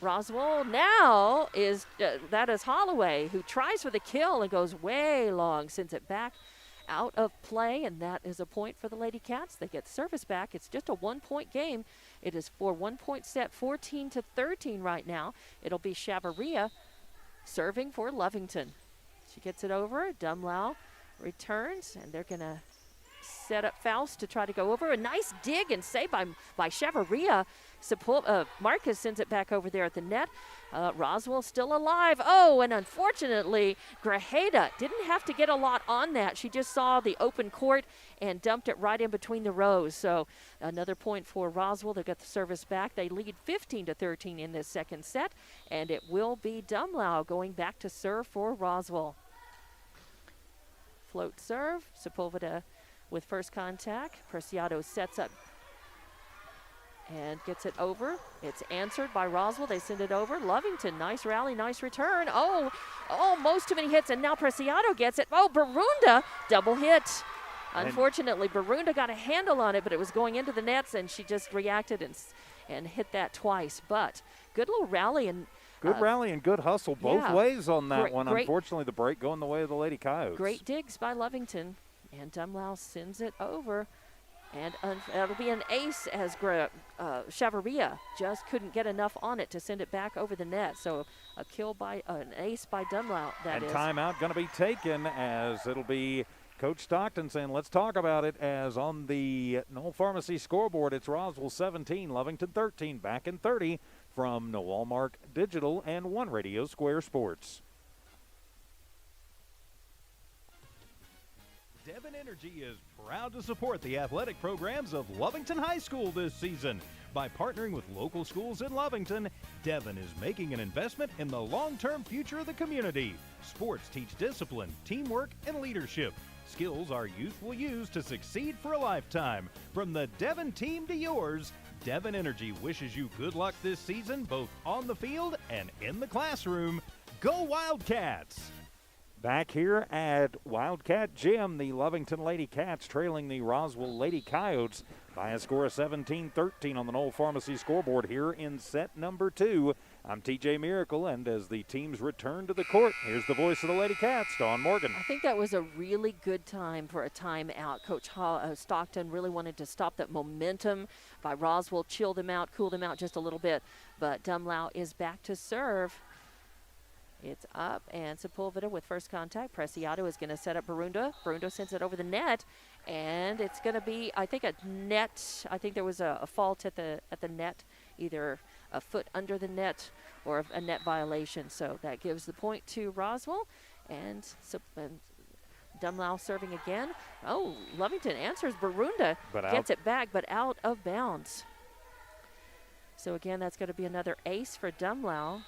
Roswell now is, that is Holloway, who tries for the kill and goes way long, sends it back out of play, and that is a point for the Lady Cats. They get service back. It's just a 1-point game. It is for 1-point set, 14-13 right now. It'll be Chavarria serving for Lovington. She gets it over. Dumlau returns, and they're going to set up Faust to try to go over. A nice dig and save by Chavarria. Marquez sends it back over there at the net. Roswell still alive. Oh, and unfortunately, Grajeda didn't have to get a lot on that. She just saw the open court and dumped it right in between the rows. So another point for Roswell. They got the service back. They lead 15-13 in this second set, and it will be Dumlau going back to serve for Roswell. Float serve. Sepulveda with first contact. Preciado sets up and gets it over. It's answered by Roswell. They send it over. Lovington, nice rally, nice return. Oh, almost too many hits, and now Preciado gets it. Oh, Barunda, double hit. Unfortunately, Barunda got a handle on it, but it was going into the nets, and she just reacted and hit that twice. But good little rally. And good rally and good hustle both ways on that one. Unfortunately, the break going the way of the Lady Coyotes. Great digs by Lovington, and Dumlau sends it over. And it'll be an ace as Chavarria just couldn't get enough on it to send it back over the net. So a kill by an ace by Dumlau, that is. And timeout going to be taken, as it'll be Coach Stockton saying, let's talk about it, as on the Knoll Pharmacy scoreboard, it's Roswell 17, Lovington 13, back in 30 from Walmart Digital and One Radio Square Sports. Devon Energy is proud to support the athletic programs of Lovington High School this season. By partnering with local schools in Lovington, Devon is making an investment in the long-term future of the community. Sports teach discipline, teamwork, and leadership. Skills our youth will use to succeed for a lifetime. From the Devon team to yours, Devon Energy wishes you good luck this season, both on the field and in the classroom. Go Wildcats! Back here at Wildcat Gym, the Lovington Lady Cats trailing the Roswell Lady Coyotes by a score of 17-13 on the Knoll Pharmacy scoreboard here in set number 2. I'm TJ Miracle, and as the teams return to the court, here's the voice of the Lady Cats, Dawn Morgan. I think that was a really good time for a timeout. Coach Stockton really wanted to stop that momentum by Roswell, chill them out, cool them out just a little bit. But Dumlau is back to serve. It's up, and Sepulveda with first contact. Preciado is going to set up Barunda. Barunda sends it over the net, and it's going to be, I think, a net. I think there was a fault at the net, either a foot under the net or a net violation. So that gives the point to Roswell, and Dumlau serving again. Oh, Lovington answers. Barunda gets it back, but out of bounds. So again, that's going to be another ace for Dumlau.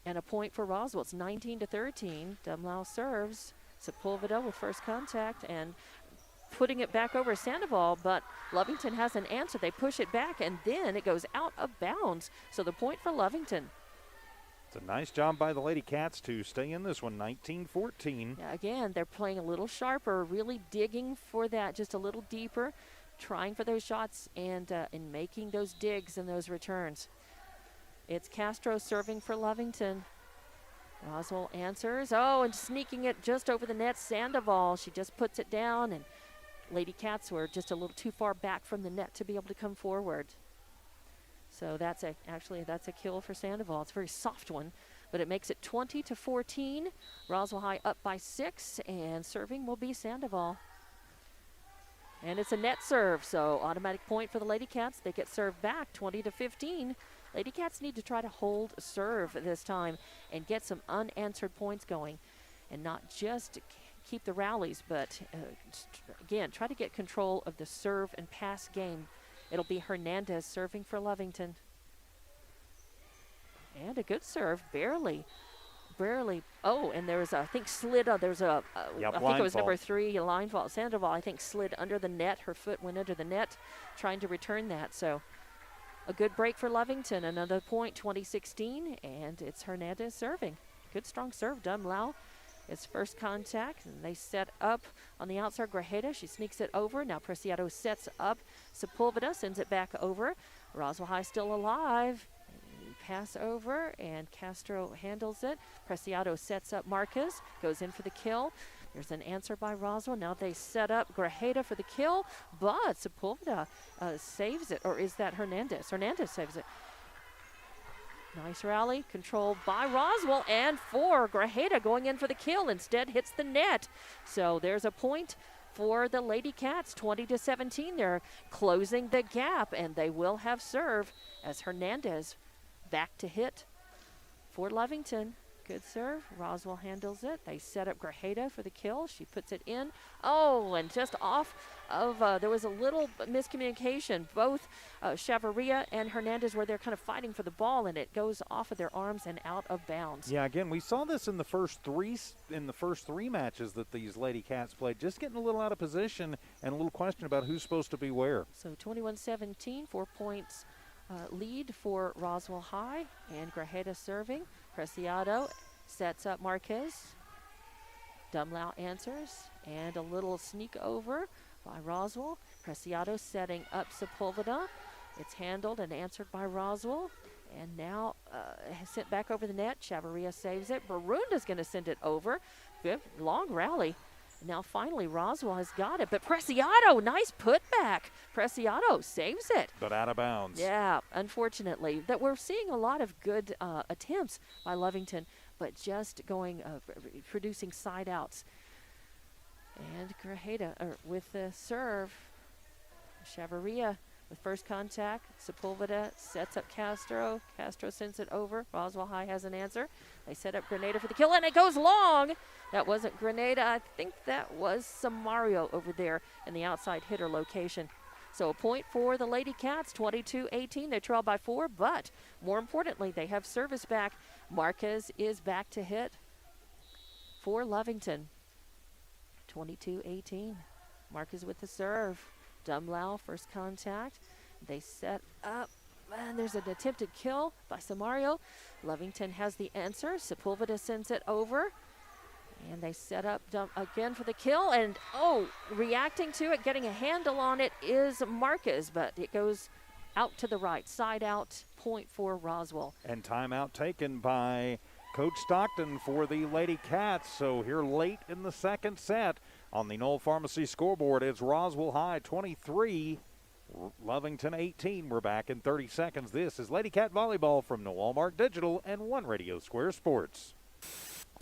And a point for Roswell. It's 19-13. Dumlau serves. Sepulveda with first contact and putting it back over Sandoval, but Lovington has an answer. They push it back, and then it goes out of bounds. So the point for Lovington. It's a nice job by the Lady Cats to stay in this one, 19-14. Yeah, again, they're playing a little sharper, really digging for that, just a little deeper, trying for those shots and making those digs and those returns. It's Castro serving for Lovington. Roswell answers. Oh, and sneaking it just over the net, Sandoval. She just puts it down, and Lady Cats were just a little too far back from the net to be able to come forward. So that's a kill for Sandoval. It's a very soft one, but it makes it 20-14. Roswell High up by 6, and serving will be Sandoval. And it's a net serve, so automatic point for the Lady Cats. They get served back, 20-15. Lady Cats need to try to hold serve this time and get some unanswered points going, and not just keep the rallies, but again, try to get control of the serve and pass game. It'll be Hernandez serving for Lovington. And a good serve, barely. Oh, and there was, I think, slid. I think it was number 3, a line fault. Sandoval, I think, slid under the net. Her foot went under the net, trying to return that. So a good break for Lovington. Another point, 20-16, and it's Hernandez serving. Good, strong serve. Dumlau is first contact, and they set up on the outside. Grajeda, she sneaks it over. Now Preciado sets up. Sepulveda sends it back over. Roswell High still alive. Pass over, and Castro handles it. Preciado sets up Marquez, goes in for the kill. There's an answer by Roswell. Now they set up Grajeda for the kill, but Sepulveda saves it, or is that Hernandez? Hernandez saves it. Nice rally, controlled by Roswell, and for Grajeda going in for the kill. Instead hits the net. So there's a point for the Lady Cats, 20-17. They're closing the gap, and they will have serve as Hernandez back to hit for Lovington. Good serve. Roswell handles it. They set up Grajeda for the kill. She puts it in. Oh, and just off of, there was a little miscommunication. Both Chavarria and Hernandez were there kind of fighting for the ball, and it goes off of their arms and out of bounds. Yeah, again, we saw this in the first three matches that these Lady Cats played, just getting a little out of position and a little question about who's supposed to be where. So 21-17, 4 points lead for Roswell High, and Grajeda serving. Preciado sets up Marquez. Dumlau answers, and a little sneak over by Roswell. Preciado setting up Sepulveda. It's handled and answered by Roswell, and now sent back over the net. Chavarria saves it. Barunda's going to send it over. Good long rally. Now finally Roswell has got it, but Preciado, nice putback. Preciado saves it. But out of bounds. Yeah, unfortunately. That we're seeing a lot of good attempts by Lovington, but just going, producing side outs. And Grajeda with the serve. Chavarria with first contact. Sepulveda sets up Castro. Castro sends it over. Roswell High has an answer. They set up Grenada for the kill, and it goes long. That wasn't Grenada. I think that was Samario over there in the outside hitter location. So a point for the Lady Cats, 22-18. They trail by 4, but more importantly, they have service back. Marquez is back to hit for Lovington. 22-18. Marquez with the serve. Dumlau, first contact. They set up, and there's an attempted kill by Samario. Lovington has the answer. Sepulveda sends it over. And they set up again for the kill, and reacting to it, getting a handle on it is Marquez, but it goes out to the right, side out, point for Roswell. And timeout taken by Coach Stockton for the Lady Cats. So here late in the second set on the Knoll Pharmacy scoreboard, it's Roswell High 23, Lovington 18. We're back in 30 seconds. This is Lady Cat Volleyball from Walmart Digital and One Radio Square Sports.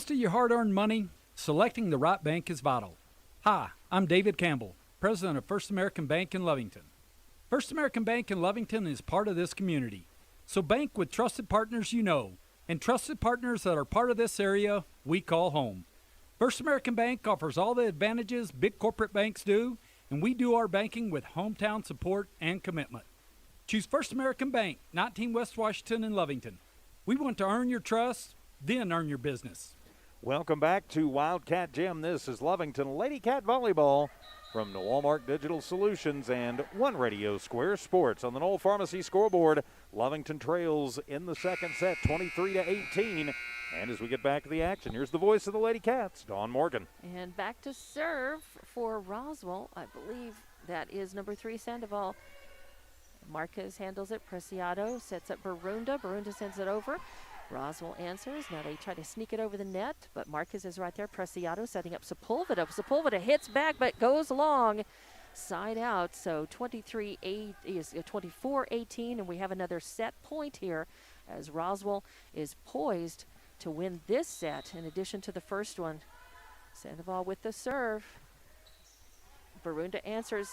To your hard-earned money, selecting the right bank is vital. Hi, I'm David Campbell, president of First American Bank in Lovington. First American Bank in Lovington is part of this community. So bank with trusted partners you know, and trusted partners that are part of this area we call home. First American Bank offers all the advantages big corporate banks do, and we do our banking with hometown support and commitment. Choose First American Bank, 19 West Washington in Lovington. We want to earn your trust, then earn your business. Welcome back to Wildcat Gym. This is Lovington Lady Cat Volleyball from the Walmart Digital Solutions and One Radio Square Sports. On the Knoll Pharmacy scoreboard, Lovington trails in the second set, 23-18. And as we get back to the action, here's the voice of the Lady Cats, Dawn Morgan. And back to serve for Roswell. I believe that is number 3, Sandoval. Marquez handles it. Preciado sets up Barunda. Barunda sends it over. Roswell answers. Now they try to sneak it over the net, but Marquez is right there. Preciado setting up Sepulveda. Sepulveda hits back, but goes long. Side out. So 24-18, and we have another set point here as Roswell is poised to win this set in addition to the first one. Sandoval with the serve. Barunda answers.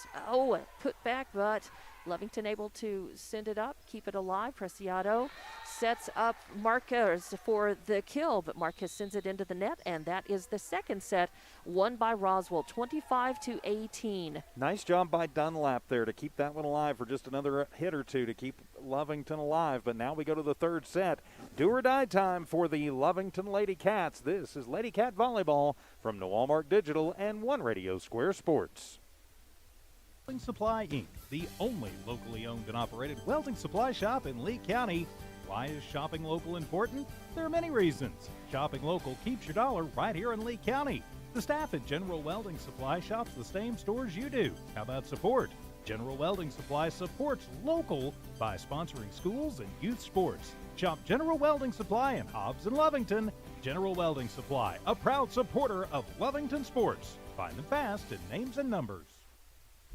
Put back, but Lovington able to send it up, keep it alive. Preciado sets up Marquez for the kill, but Marquez sends it into the net, and that is the second set, won by Roswell, 25-18. Nice job by Dunlap there to keep that one alive for just another hit or two to keep Lovington alive. But now we go to the third set. Do or die time for the Lovington Lady Cats. This is Lady Cat Volleyball from the Walmart Digital and One Radio Square Sports. Welding Supply, Inc., the only locally owned and operated welding supply shop in Lee County. Why is shopping local important? There are many reasons. Shopping local keeps your dollar right here in Lee County. The staff at General Welding Supply shops the same stores you do. How about support? General Welding Supply supports local by sponsoring schools and youth sports. Shop General Welding Supply in Hobbs and Lovington. General Welding Supply, a proud supporter of Lovington sports. Find them fast in names and numbers.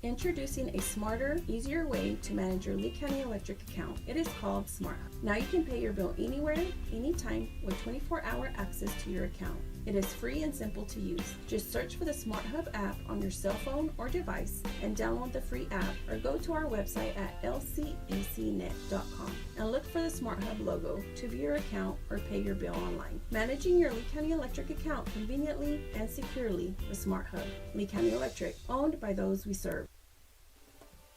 Introducing a smarter, easier way to manage your Lee County Electric account. It is called Smart Hub. Now you can pay your bill anywhere, anytime, with 24-hour access to your account. It is free and simple to use. Just search for the Smart Hub app on your cell phone or device and download the free app, or go to our website at lcecnet.com and look for the Smart Hub logo to view your account or pay your bill online. Managing your Lee County Electric account conveniently and securely with Smart Hub. Lee County Electric, owned by those we serve.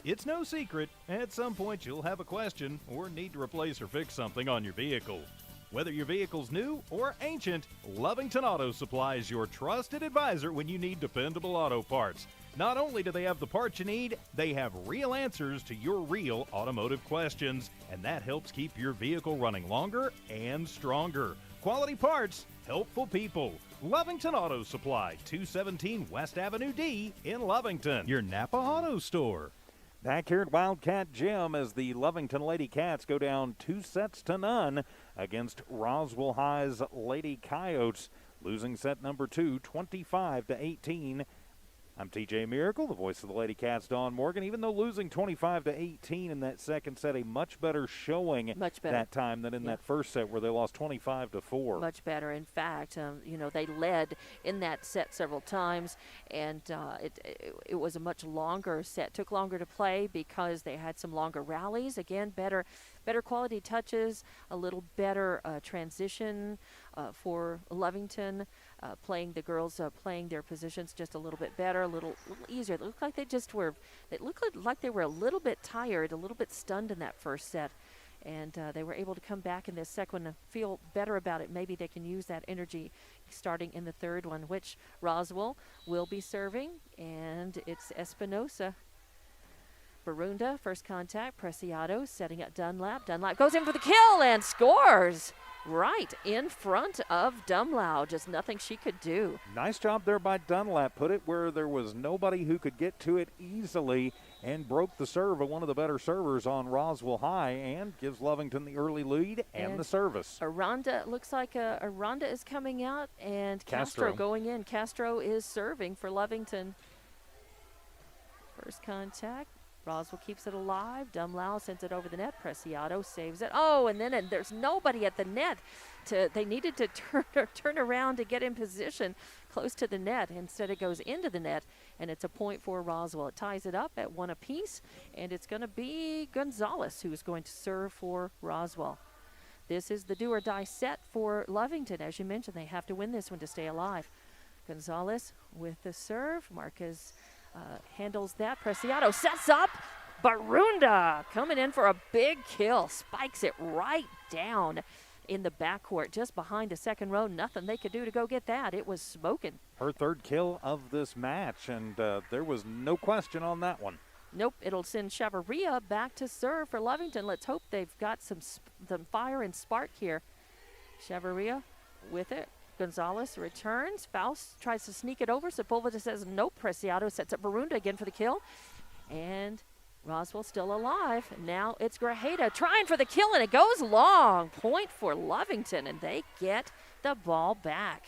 It's no secret, at some point you'll have a question or need to replace or fix something on your vehicle. Whether your vehicle's new or ancient, Lovington Auto Supply is your trusted advisor when you need dependable auto parts. Not only do they have the parts you need, they have real answers to your real automotive questions, and that helps keep your vehicle running longer and stronger. Quality parts, helpful people. Lovington Auto Supply, 217 West Avenue D in Lovington, your Napa Auto Store. Back here at Wildcat Gym as the Lovington Lady Cats go down 2-0 against Roswell High's Lady Coyotes, losing set number 2, 25-18. I'm TJ Miracle, the voice of the Lady Cats, Dawn Morgan. Even though losing 25-18 in that second set, a much better showing that time than in that first set where they lost 25-4. Much better. In fact, they led in that set several times, and it was a much longer set. Took longer to play because they had some longer rallies. Again, better quality touches, a little better transition for Lovington. Playing the girls, playing their positions just a little bit better, a little easier. It looked like they were a little bit tired, a little bit stunned in that first set. And they were able to come back in this second one and feel better about it. Maybe they can use that energy starting in the third one, which Roswell will be serving. And it's Espinosa. Barunda, first contact. Preciado setting up Dunlap. Dunlap goes in for the kill and scores right in front of Dumlau. Just nothing she could do. Nice job there by Dunlap. Put it where there was nobody who could get to it easily and broke the serve of one of the better servers on Roswell High and gives Lovington the early lead and the service. Aranda, looks like Aranda is coming out and Castro going in. Castro is serving for Lovington. First contact. Roswell keeps it alive. Dumlau sends it over the net. Preciado saves it. Oh, and then there's nobody at the net. They needed to turn around to get in position close to the net. Instead, it goes into the net, and it's a point for Roswell. It ties it up at 1 apiece, and it's going to be Gonzalez who's going to serve for Roswell. This is the do-or-die set for Lovington. As you mentioned, they have to win this one to stay alive. Gonzalez with the serve. Marquez handles that. Preciado sets up. Barunda coming in for a big kill. Spikes it right down in the backcourt, just behind the second row. Nothing they could do to go get that. It was smoking. Her third kill of this match, and there was no question on that one. Nope, it'll send Chavarria back to serve for Lovington. Let's hope they've got some fire and spark here. Chavarria with it. Gonzalez returns. Faust tries to sneak it over. Sepulveda says nope. Preciado sets up Barunda again for the kill. And Roswell still alive. Now it's Grajeda trying for the kill, and it goes long. Point for Lovington, and they get the ball back.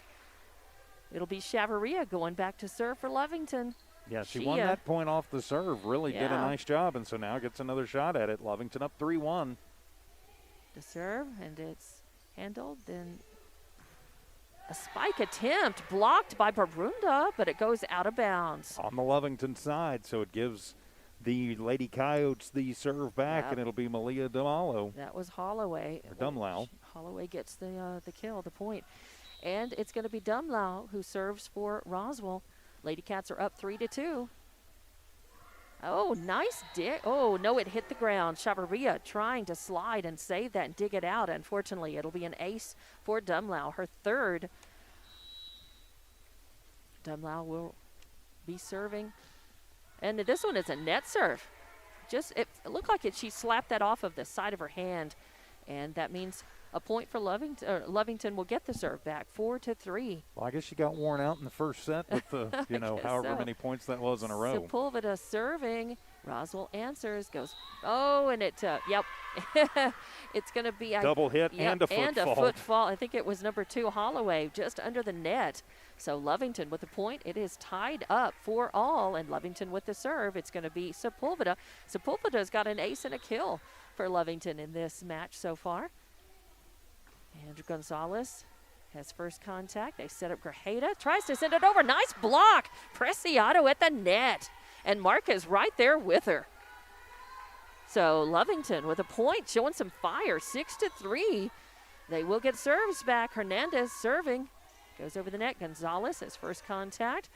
It'll be Chavarria going back to serve for Lovington. Yeah, she won that point off the serve. Really did a nice job, and so now gets another shot at it. Lovington up 3-1. The serve, and it's handled. Then a spike attempt blocked by Barunda, but it goes out of bounds. On the Lovington side, so it gives the Lady Coyotes the serve back, and it'll be Malia Dumalo. That was Holloway. Or Dumlau. Holloway gets the kill, the point. And it's going to be Dumlau who serves for Roswell. Lady Cats are up 3-2. Oh, nice dig. Oh, no, it hit the ground. Chavarria trying to slide and save that and dig it out. Unfortunately, it'll be an ace for Dumlau, her third. Dumlau will be serving. And this one is a net serve. It looked like she slapped that off of the side of her hand. And that means a point for Lovington. Lovington will get the serve back, 4-3. Well, I guess she got worn out in the first set with the, however many points that was in a row. Sepulveda serving. Roswell answers, goes, and it, yep. It's going to be double hit and a foot fall. I think it was number 2, Holloway, just under the net. So Lovington with the point. It is tied up 4-all, and Lovington with the serve. It's going to be Sepulveda. Sepulveda's got an ace and a kill for Lovington in this match so far. And Gonzalez has first contact. They set up Grajeda. Tries to send it over. Nice block. Preciado at the net. And Marquez right there with her. So Lovington with a point, showing some fire, 6-3. They will get serves back. Hernandez serving. Goes over the net. Gonzalez has first contact.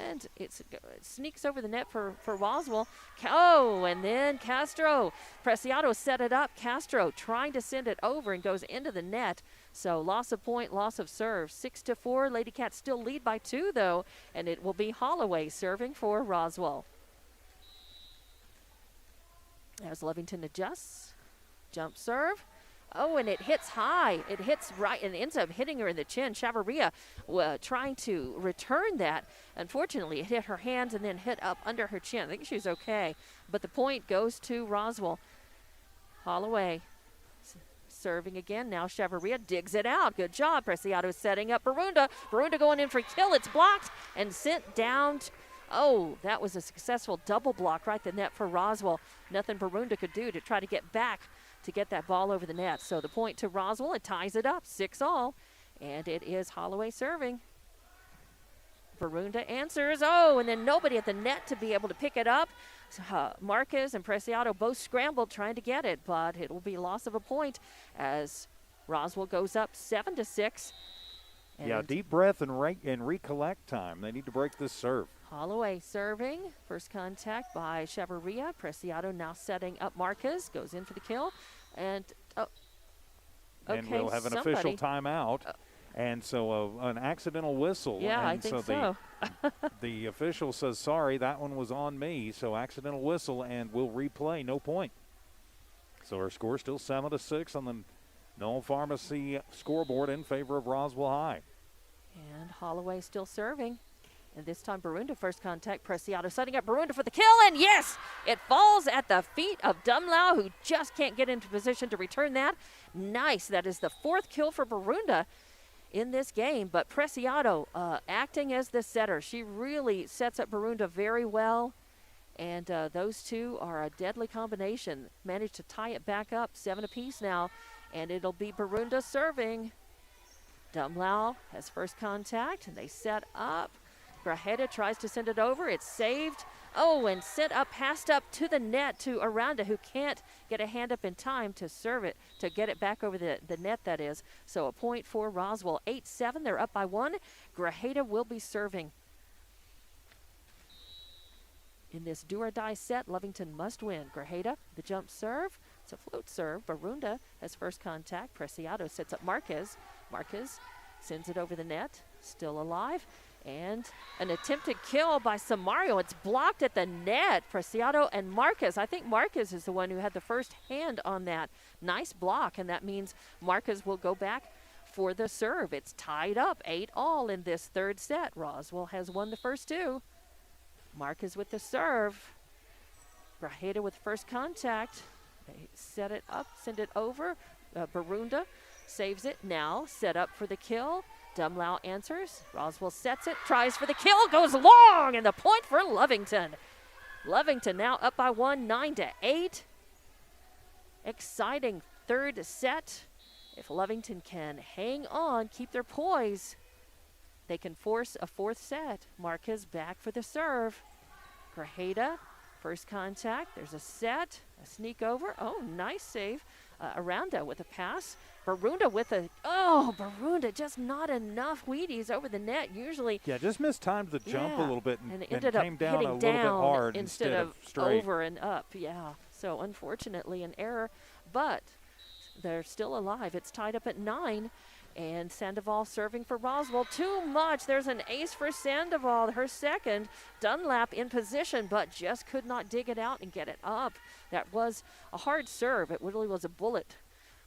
And it sneaks over the net for Roswell. And then Castro. Preciado set it up. Castro trying to send it over and goes into the net. So loss of point, loss of serve. 6-4. Lady Cats still lead by 2, though. And it will be Holloway serving for Roswell. As Lovington adjusts. Jump serve. And it hits high. It hits right and ends up hitting her in the chin. Chavarria trying to return that. Unfortunately, it hit her hands and then hit up under her chin. I think she's okay. But the point goes to Roswell. Holloway serving again. Now Chavarria digs it out. Good job. Preciado setting up Barunda. Barunda going in for kill. It's blocked and sent down. That was a successful double block right the net for Roswell. Nothing Barunda could do to try to get back to get that ball over the net. So the point to Roswell. It ties it up 6-all. And it is Holloway serving. Barunda answers. And then nobody at the net to be able to pick it up. Marquez and Preciado both scrambled trying to get it, but it will be loss of a point as Roswell goes up 7-6. Yeah, deep breath and recollect time. They need to break this serve. Holloway serving. First contact by Chavarria. Preciado now setting up Marquez. Goes in for the kill. And, and we'll have an official timeout. And so an accidental whistle. Yeah, and I think so. The official says, sorry, that one was on me. So accidental whistle, and we'll replay, no point. So our score still 7-6 on the Knoll Pharmacy scoreboard in favor of Roswell High. And Holloway still serving. And this time Barunda first contact. Preciado setting up Barunda for the kill. And yes, it falls at the feet of Dumlau, who just can't get into position to return that. Nice. That is the 4th kill for Barunda in this game. But Preciado acting as the setter. She really sets up Barunda very well. And those two are a deadly combination. Managed to tie it back up 7 apiece now. And it'll be Barunda serving. Dumlau has first contact. And they set up. Grajeda tries to send it over. It's saved. And sent up, passed up to the net to Aranda, who can't get a hand up in time to serve it, to get it back over the net, that is. So a point for Roswell. 8-7. They're up by 1. Grajeda will be serving. In this do-or-die set, Lovington must win. Grajeda, the jump serve. It's a float serve. Barunda has first contact. Preciado sets up Marquez. Marquez sends it over the net. Still alive. And an attempted kill by Samario. It's blocked at the net. Preciado and Marquez. I think Marquez is the one who had the first hand on that. Nice block, and that means Marquez will go back for the serve. It's tied up 8-all in this 3rd set. Roswell has won the first 2. Marquez with the serve. Grajeda with first contact. They set it up, send it over. Barunda saves it now. Set up for the kill. Dumlau answers. Roswell sets it, tries for the kill, goes long, and the point for Lovington. Lovington now up by 1, 9-8. Exciting 3rd set. If Lovington can hang on, keep their poise, they can force a 4th set. Marquez back for the serve. Grajeda, first contact. There's a set, a sneak over. Nice save. Aranda with a pass. Barunda with a, Barunda, just not enough Wheaties over the net. Usually. Yeah, just mistimed the jump a little bit and ended came up down hitting a little bit hard instead of straight. over and up. Yeah, so unfortunately an error, but they're still alive. It's tied up at 9. And Sandoval serving for Roswell. Too much. There's an ace for Sandoval, her second. Dunlap in position, but just could not dig it out and get it up. That was a hard serve. It really was a bullet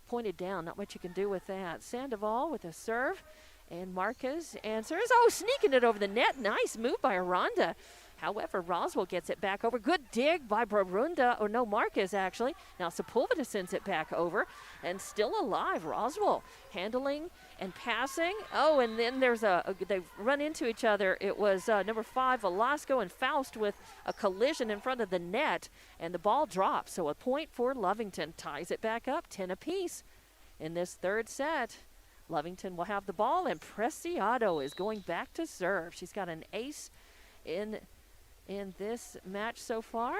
pointed down. Not much you can do with that. Sandoval with a serve. And Marquez answers. Oh, sneaking it over the net. Nice move by Aranda. However, Roswell gets it back over. Good dig by Barunda, or no, Marquez actually. Now Sepulveda sends it back over, and still alive. Roswell handling and passing. Oh, and then they run into each other. It was number 5, Velasco, and Faust with a collision in front of the net, and the ball drops. So a point for Lovington. Ties it back up, 10 apiece in this third set. Lovington will have the ball, and Preciado is going back to serve. She's got an ace in this match so far.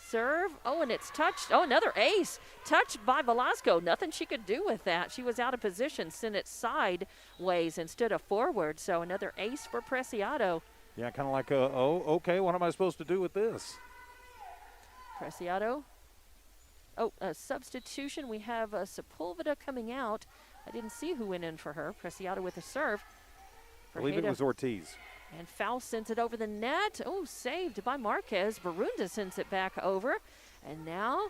Serve. Oh, and it's touched. Oh, another ace. Touched by Velasco. Nothing she could do with that. She was out of position. Sent it sideways instead of forward. So another ace for Preciado. Yeah, kind of like, okay, what am I supposed to do with this? Preciado. Oh, a substitution. We have Sepulveda coming out. I didn't see who went in for her. Preciado with a serve. I believe it was Ortiz. And Faust sends it over the net. Oh, saved by Marquez. Barunda sends it back over. And now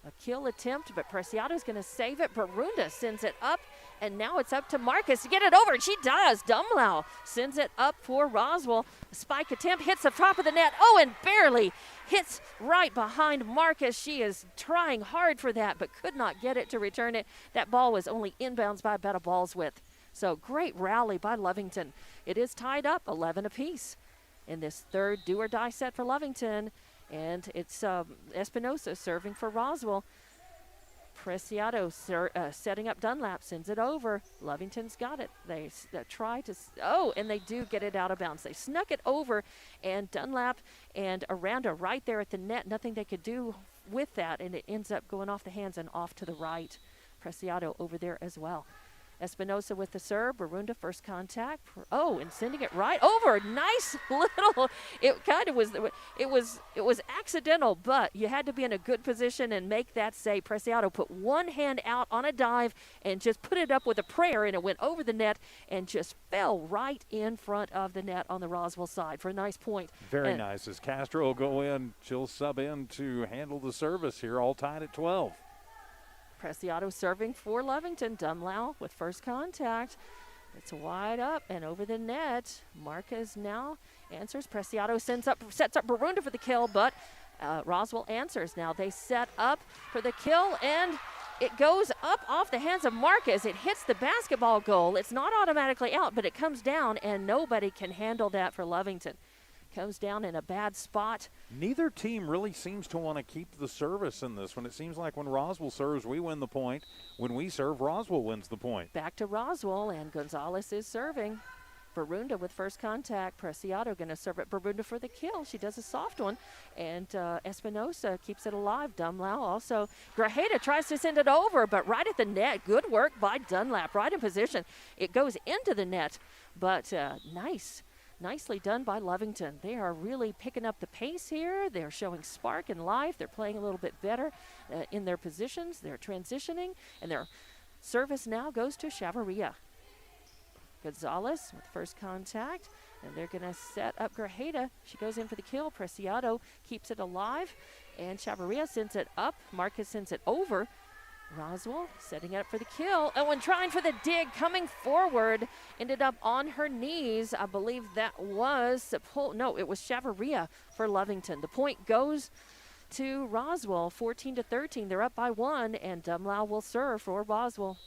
a kill attempt, but Preciado's going to save it. Barunda sends it up, and now it's up to Marquez to get it over, and she does. Dumlau sends it up for Roswell. A spike attempt hits the top of the net. Oh, and barely hits right behind Marquez. She is trying hard for that, but could not get it to return it. That ball was only inbounds by about a ball's width. So great rally by Lovington. It is tied up 11 apiece in this third do-or-die set for Lovington. And it's Espinosa serving for Roswell. Preciado setting up Dunlap, sends it over. Lovington's got it. They try to, and they do get it out of bounds. They snuck it over, and Dunlap and Aranda right there at the net. Nothing they could do with that, and it ends up going off the hands and off to the right. Preciado over there as well. Espinosa with the serve. Barunda first contact. And sending it right over. Nice little. It kind of was. It was accidental, but you had to be in a good position and make that save. Preciado put one hand out on a dive and just put it up with a prayer, and it went over the net and just fell right in front of the net on the Roswell side for a nice point. Very nice. As Castro will go in, she'll sub in to handle the service here. All tied at 12. Preciado serving for Lovington. Dumlau with first contact. It's wide up and over the net. Marquez now answers. Preciado sets up Barunda for the kill, but Roswell answers. Now they set up for the kill, and it goes up off the hands of Marquez. It hits the basketball goal. It's not automatically out, but it comes down, and nobody can handle that for Lovington. Comes down in a bad spot. Neither team really seems to want to keep the service in this one. It seems like when Roswell serves, we win the point. When we serve, Roswell wins the point. Back to Roswell, and Gonzalez is serving. Barunda with first contact. Preciado going to serve at Barunda for the kill. She does a soft one, and Espinosa keeps it alive. Dumlau also. Grajeda tries to send it over, but right at the net. Good work by Dunlap. Right in position. It goes into the net, but Nicely done by Lovington. They are really picking up the pace here. They're showing spark and life. They're playing a little bit better in their positions. They're transitioning, and their service now goes to Chavarria. Gonzalez with first contact, and they're going to set up Grajeda. She goes in for the kill. Preciado keeps it alive, and Chavarria sends it up. Marquez sends it over. Roswell setting up for the kill. Oh, and trying for the dig, coming forward, ended up on her knees. I believe that was it was Chavarria for Lovington. The point goes to Roswell, 14-13. They're up by 1, and Dumlau will serve for Roswell.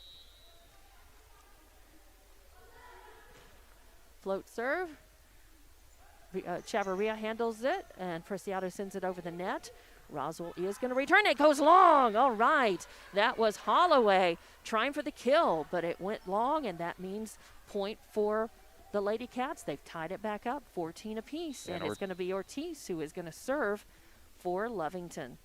Float serve. Chavarria handles it, and Preciado sends it over the net. Roswell is going to return. It goes long. All right. That was Holloway trying for the kill, but it went long, and that means point for the Lady Cats. They've tied it back up, 14 apiece, and it's going to be Ortiz who is going to serve for Lovington.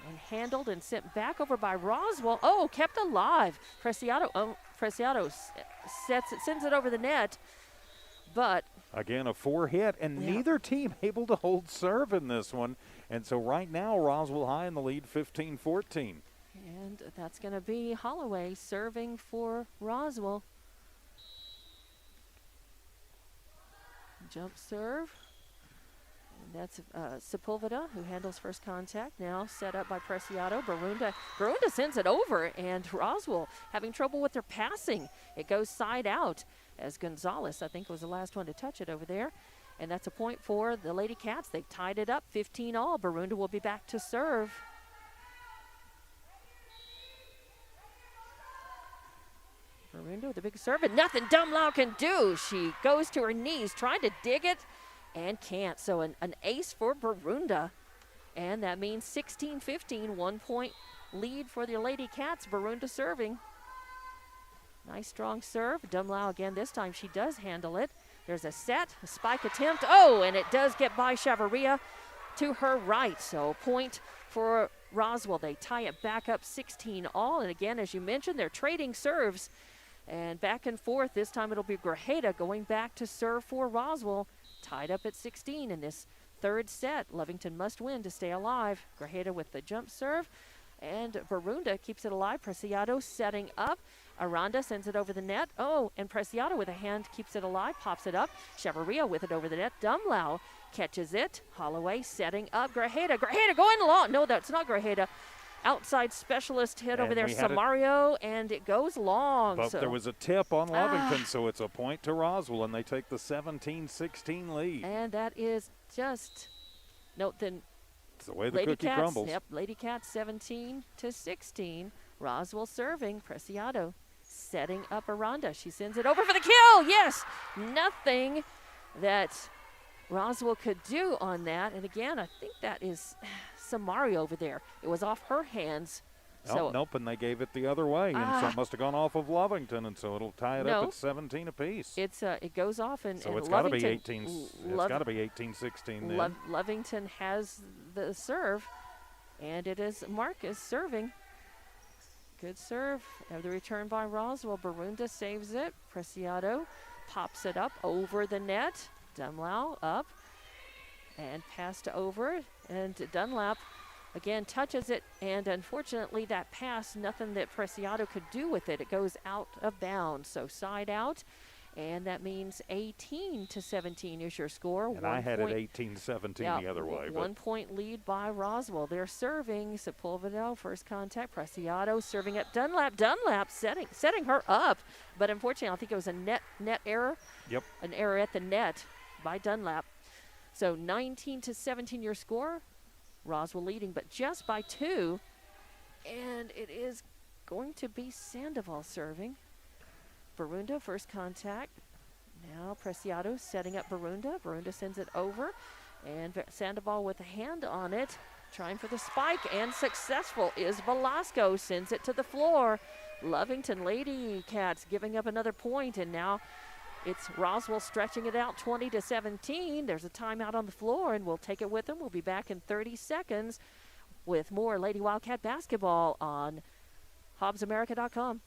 And handled and sent back over by Roswell. Oh, kept alive. Preciado sends it over the net, but again, a 4-hit, and neither team able to hold serve in this one. And so right now, Roswell high in the lead, 15-14. And that's going to be Holloway serving for Roswell. Jump serve. And that's Sepulveda, who handles first contact. Now set up by Preciado. Barunda sends it over, and Roswell having trouble with their passing. It goes side out, as Gonzalez, I think, was the last one to touch it over there. And that's a point for the Lady Cats. They've tied it up 15-all. Barunda will be back to serve. Barunda with a big serve, and nothing Dumlau can do. She goes to her knees, trying to dig it, and can't. So an ace for Barunda. And that means 16-15, 1 point lead for the Lady Cats. Barunda serving. Nice strong serve. Dumlau again, this time she does handle it. There's a set, a spike attempt. Oh, and it does get by Chavarria to her right. So point for Roswell. They tie it back up 16-all. And again, as you mentioned, they're trading serves. And back and forth. This time it'll be Grajeda going back to serve for Roswell. Tied up at 16 in this third set. Lovington must win to stay alive. Grajeda with the jump serve. And Barunda keeps it alive. Preciado setting up. Aranda sends it over the net. Oh, and Preciado with a hand keeps it alive, pops it up. Chavarria with it over the net. Dumlau catches it. Holloway setting up. Grajeda going long. No, that's not Grajeda. Outside specialist hit over there, Samario, and it goes long. But there was a tip on Lovington, so it's a point to Roswell, and they take the 17-16 lead. And that is just, then it's the way the Lady cookie Cats, crumbles. Yep, Lady Cats 17-16. Roswell serving. Preciado setting up Aranda. She sends it over for the kill. Yes, nothing that Roswell could do on that. And again, I think that is Samario over there. It was off her hands. Nope, and they gave it the other way, and so it must have gone off of Lovington, and so it'll tie it up at 17 apiece. It goes off, and so it's got to be 18. It's got to be 18-16 then. Lovington has the serve, and it is Marcus serving. Good serve. The return by Roswell. Barunda saves it. Preciado pops it up over the net. Dumlau up and passed over, and Dunlap again touches it, and unfortunately that pass, nothing that Preciado could do with it. It goes out of bounds, so side out, and that means 18-17 is your score. And I had it 18-17 the other way. 1 point lead by Roswell. They're serving. Sepulveda, first contact. Preciado serving at Dunlap. Dunlap setting her up, but unfortunately I think it was a net error. Yep. An error at the net by Dunlap. So 19-17 your score. Roswell leading, but just by 2. And it is going to be Sandoval serving. Barunda, first contact. Now Preciado setting up Barunda. Barunda sends it over. And Sandoval with a hand on it. Trying for the spike, and successful is Velasco. Sends it to the floor. Lovington Lady Cats giving up another point, and now it's Roswell stretching it out 20-17. There's a timeout on the floor, and we'll take it with them. We'll be back in 30 seconds with more Lady Wildcat basketball on HobbsAmerica.com.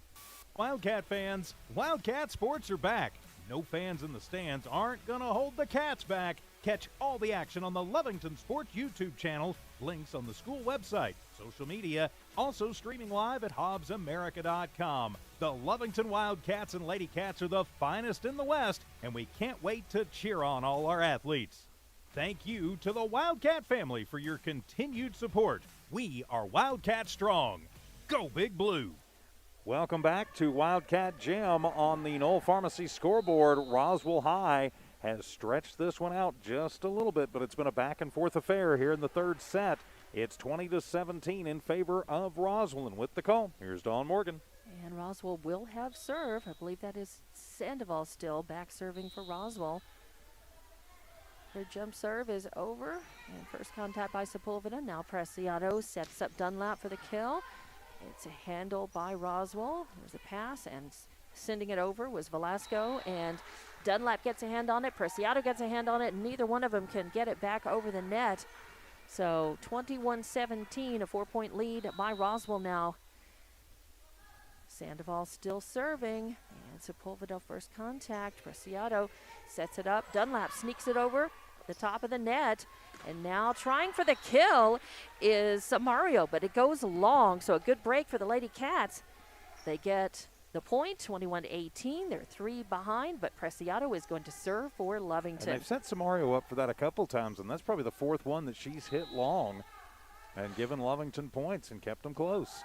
Wildcat fans, Wildcat sports are back. No fans in the stands aren't going to hold the Cats back. Catch all the action on the Lovington Sports YouTube channel, links on the school website, social media, also streaming live at HobbsAmerica.com. The Lovington Wildcats and Lady Cats are the finest in the West, and we can't wait to cheer on all our athletes. Thank you to the Wildcat family for your continued support. We are Wildcat Strong. Go Big Blue! Welcome back to Wildcat Gym on the Knoll Pharmacy scoreboard. Roswell High has stretched this one out just a little bit, but it's been a back-and-forth affair here in the third set. It's 20-17 in favor of Roswell, and with the call, here's Dawn Morgan. And Roswell will have serve. I believe that is Sandoval still back serving for Roswell. Her jump serve is over, and first contact by Sepulveda. Now Preciado sets up Dunlap for the kill. It's a handle by Roswell. There's a pass, and sending it over was Velasco, and Dunlap gets a hand on it. Preciado gets a hand on it. Neither one of them can get it back over the net. So 21-17, a 4-point lead by Roswell now. Sandoval still serving, and Sepulveda first contact. Preciado sets it up. Dunlap sneaks it over the top of the net, and now trying for the kill is Samario, but it goes long, so a good break for the Lady Cats. They get the point, 21-18. They're 3 behind, but Preciado is going to serve for Lovington. And they've set Samario up for that a couple times, and that's probably the 4th one that she's hit long and given Lovington points and kept them close.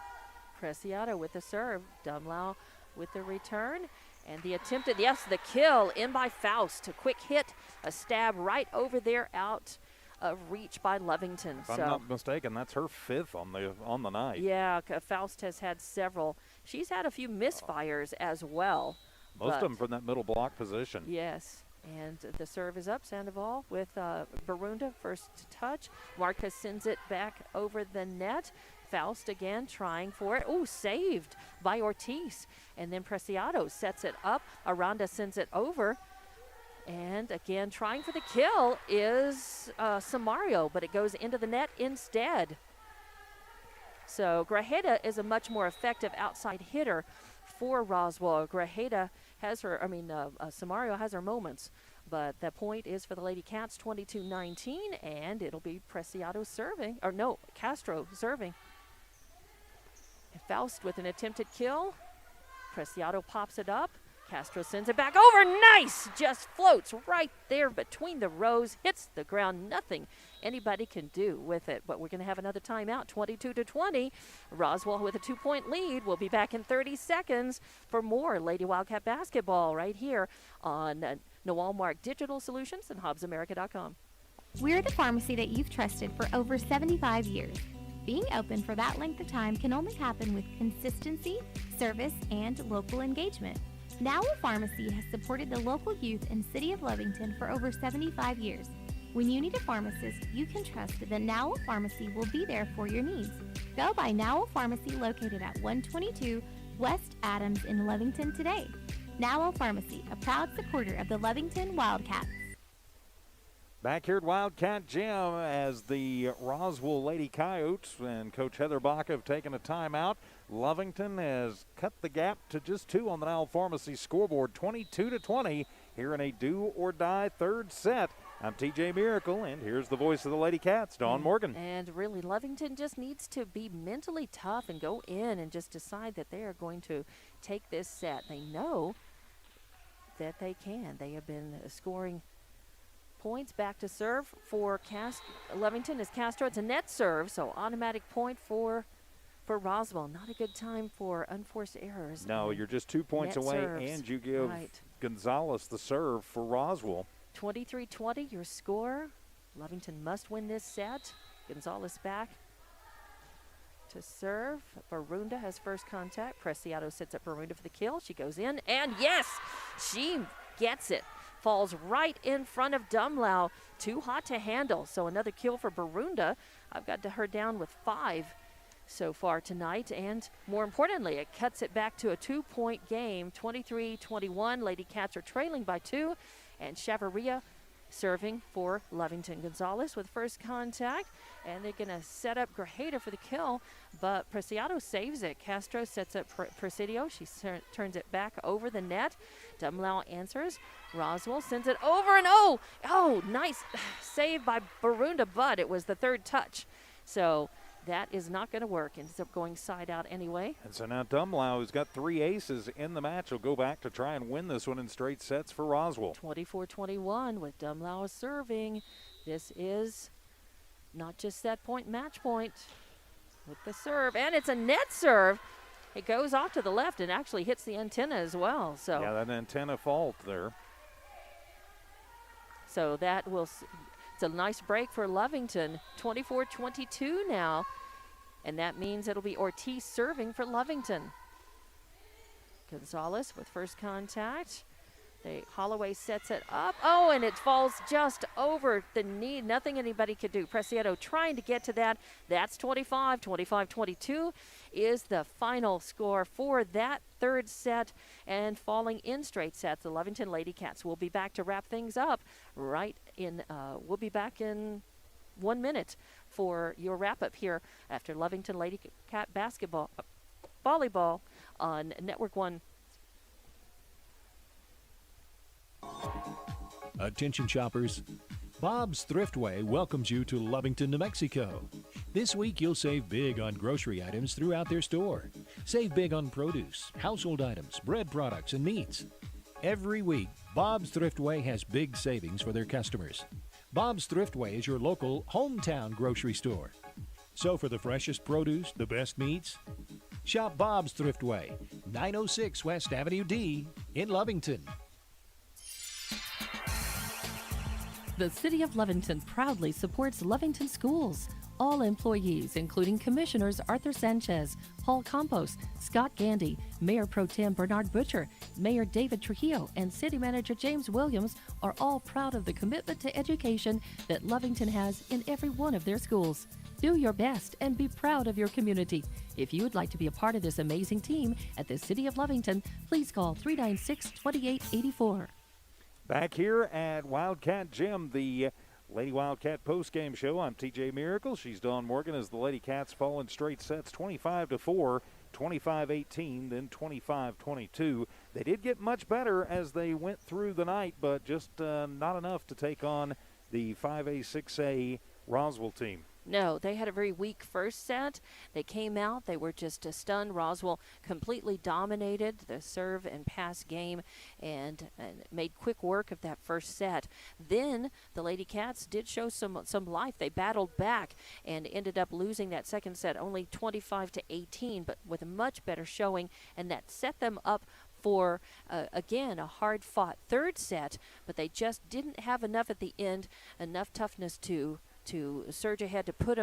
Preciado with the serve. Dumlau with the return. And the attempted, yes, the kill in by Faust. A quick hit, a stab right over there out of reach by Lovington. If I'm not mistaken, that's her 5th on the night. Yeah, Faust has had several. She's had a few misfires as well. Most of them from that middle block position. Yes. And the serve is up. Sandoval with Barunda, first touch. Marcus sends it back over the net. Faust again trying for it. Oh, saved by Ortiz. And then Preciado sets it up. Aranda sends it over. And again, trying for the kill is Samario, but it goes into the net instead. So Grajeda is a much more effective outside hitter for Roswell. Grajeda has her, Samario has her moments, but the point is for the Lady Cats, 22-19, and it'll be Preciado serving, or no, Castro serving. And Faust with an attempted kill. Preciado pops it up. Castro sends it back over. Nice! Just floats right there between the rows, hits the ground. Nothing anybody can do with it. But we're going to have another timeout, 22-20. Roswell with a 2-point lead. We'll be back in 30 seconds for more Lady Wildcat basketball right here on Noel Digital Solutions and HobbsAmerica.com. We're the pharmacy that you've trusted for over 75 years. Being open for that length of time can only happen with consistency, service, and local engagement. Now Pharmacy has supported the local youth in City of Lovington for over 75 years. When you need a pharmacist, you can trust that Now Pharmacy will be there for your needs. Go by Now Pharmacy located at 122 West Adams in Lovington today. Now Pharmacy, a proud supporter of the Lovington Wildcats. Back here at Wildcat Gym as the Roswell Lady Coyotes and Coach Heather Bach have taken a timeout. Lovington has cut the gap to just 2 on the Now Pharmacy scoreboard, 22-20 here in a do-or-die third set. I'm TJ Miracle, and here's the voice of the Lady Cats, Dawn Morgan. And really, Lovington just needs to be mentally tough and go in and just decide that they are going to take this set. They know that they can. They have been scoring points. Back to serve for Lovington is Castro. It's a net serve, so automatic point for Roswell. Not a good time for unforced errors. No, you're just 2 points away, serves. and you give Gonzalez the serve for Roswell. 23-20, your score. Lovington must win this set. Gonzalez back to serve. Barunda has first contact. Preciado sets up Barunda for the kill. She goes in, and yes, she gets it. Falls right in front of Dumlau. Too hot to handle. So another kill for Barunda. I've got her down with 5 so far tonight. And more importantly, it cuts it back to a 2-point game. 23-21. Lady Cats are trailing by 2. And Chavarria serving for Lovington. Gonzalez with first contact. And they're going to set up Grajeda for the kill. But Preciado saves it. Castro sets up Presidio. She turns it back over the net. Dumlau answers. Roswell sends it over, and oh, nice save by Barunda, but it was the third touch. So that is not going to work. Ends up going side out anyway. And so now Dumlau, who's got 3 aces in the match, will go back to try and win this one in straight sets for Roswell. 24-21 with Dumlau serving. This is not just set point, match point with the serve. And it's a net serve. It goes off to the left and actually hits the antenna as well. So yeah, that antenna fault there. So that will, it's a nice break for Lovington. 24-22 now. And that means it'll be Ortiz serving for Lovington. Gonzalez with first contact. Holloway sets it up. Oh, and it falls just over the knee. Nothing anybody could do. Preciado trying to get to that. That's 25. 25-22 is the final score for that third set. And falling in straight sets, the Lovington Lady Cats will be back to wrap things up we'll be back in 1 minute for your wrap-up here after Lovington Lady Cat volleyball on Network 1. Attention shoppers, Bob's Thriftway welcomes you to Lovington, New Mexico. This week you'll save big on grocery items throughout their store. Save big on produce, household items, bread products, and meats. Every week, Bob's Thriftway has big savings for their customers. Bob's Thriftway is your local hometown grocery store. So for the freshest produce, the best meats, shop Bob's Thriftway, 906 West Avenue D in Lovington. The City of Lovington proudly supports Lovington schools. All employees, including Commissioners Arthur Sanchez, Paul Campos, Scott Gandy, Mayor Pro Tem Bernard Butcher, Mayor David Trujillo, and City Manager James Williams, are all proud of the commitment to education that Lovington has in every one of their schools. Do your best and be proud of your community. If you would like to be a part of this amazing team at the City of Lovington, please call 396-2884. Back here at Wildcat Gym, the Lady Wildcat postgame show. I'm TJ Miracle. She's Dawn Morgan as the Lady Cats fall in straight sets 25-4, 25-18, then 25-22. They did get much better as they went through the night, but just not enough to take on the 5A, 6A Roswell team. No, they had a very weak first set. They came out, they were just stunned. Roswell completely dominated the serve and pass game and made quick work of that first set. Then the Lady Cats did show some life. They battled back and ended up losing that second set only 25-18, but with a much better showing, and that set them up for, again, a hard-fought third set, but they just didn't have enough at the end, enough toughness to surge ahead to put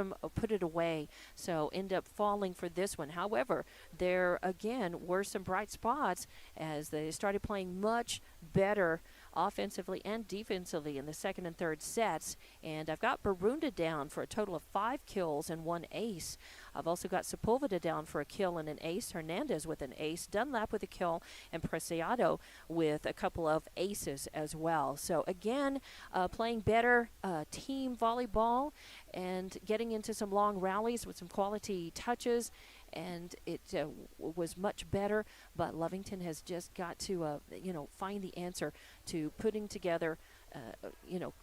it away, so end up falling for this one. However, there again were some bright spots as they started playing much better offensively and defensively in the second and third sets. And I've got Barunda down for a total of 5 kills and 1 ace. I've also got Sepulveda down for a kill and an ace, Hernandez with an ace, Dunlap with a kill, and Preciado with a couple of aces as well. So again, playing better team volleyball and getting into some long rallies with some quality touches, and it was much better. But Lovington has just got to, find the answer to putting together,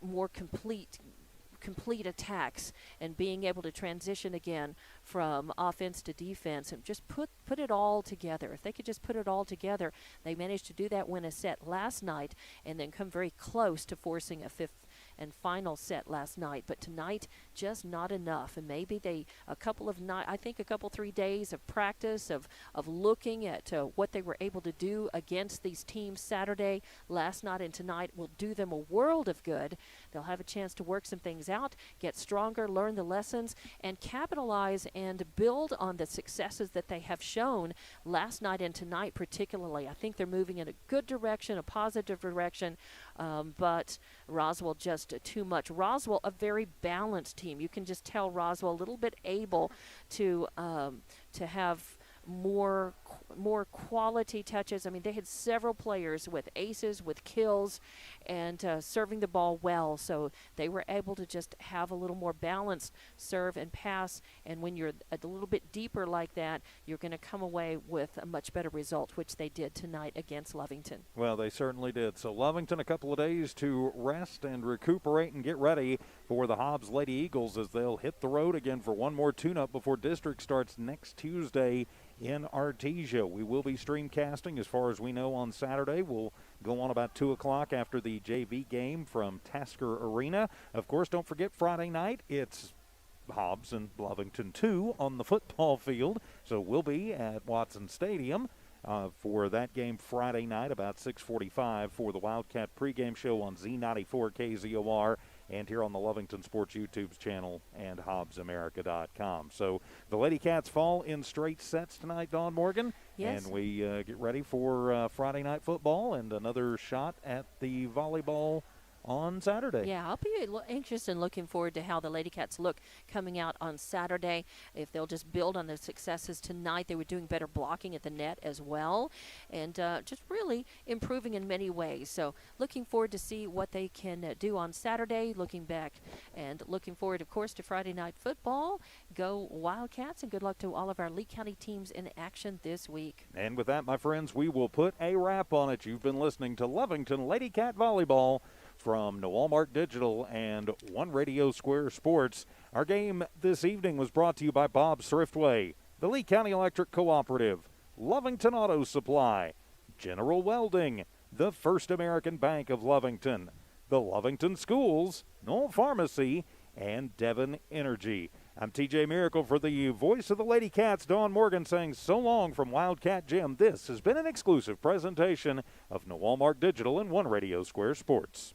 more complete attacks and being able to transition again from offense to defense and just put it all together. If they could just put it all together, they managed to do that, win a set last night, and then come very close to forcing a fifth and final set last night. But tonight, just not enough. And maybe a couple 3 days of practice, of looking at what they were able to do against these teams Saturday, last night, and tonight will do them a world of good. They'll have a chance to work some things out, get stronger, learn the lessons, and capitalize and build on the successes that they have shown last night and tonight particularly. I think they're moving in a good direction, a positive direction, but Roswell just too much. Roswell, a very balanced team. You can just tell Roswell a little bit able to have more quality touches. I mean, they had several players with aces, with kills, and serving the ball well. So they were able to just have a little more balanced serve and pass. And when you're a little bit deeper like that, you're going to come away with a much better result, which they did tonight against Lovington. Well, they certainly did. So Lovington, a couple of days to rest and recuperate and get ready for the Hobbs Lady Eagles as they'll hit the road again for one more tune-up before district starts next Tuesday in Artesia. We will be streamcasting as far as we know on Saturday. We'll go on about 2 o'clock after the JV game from Tasker Arena. Of course, don't forget Friday night, it's Hobbs and Lovington 2 on the football field. So we'll be at Watson Stadium for that game Friday night about 6:45 for the Wildcat pregame show on Z94 KZOR and here on the Lovington Sports YouTube channel and HobbsAmerica.com. So the Lady Cats fall in straight sets tonight, Dawn Morgan. Yes. And we get ready for Friday night football and another shot at the volleyball on Saturday. Yeah, I'll be anxious and looking forward to how the Lady Cats look coming out on Saturday. If they'll just build on their successes tonight, they were doing better blocking at the net as well, and just really improving in many ways. So looking forward to see what they can do on Saturday, looking back and looking forward, of course, to Friday night football. Go Wildcats, and good luck to all of our Lee County teams in action this week. And with that, my friends, we will put a wrap on it. You've been listening to Lovington Lady Cat Volleyball from Walmart Digital and One Radio Square Sports. Our game this evening was brought to you by Bob's Thriftway, the Lee County Electric Cooperative, Lovington Auto Supply, General Welding, the First American Bank of Lovington, the Lovington Schools, Knoll Pharmacy, and Devon Energy. I'm TJ Miracle for the voice of the Lady Cats, Dawn Morgan, saying so long from Wildcat Gym. This has been an exclusive presentation of Walmart Digital and One Radio Square Sports.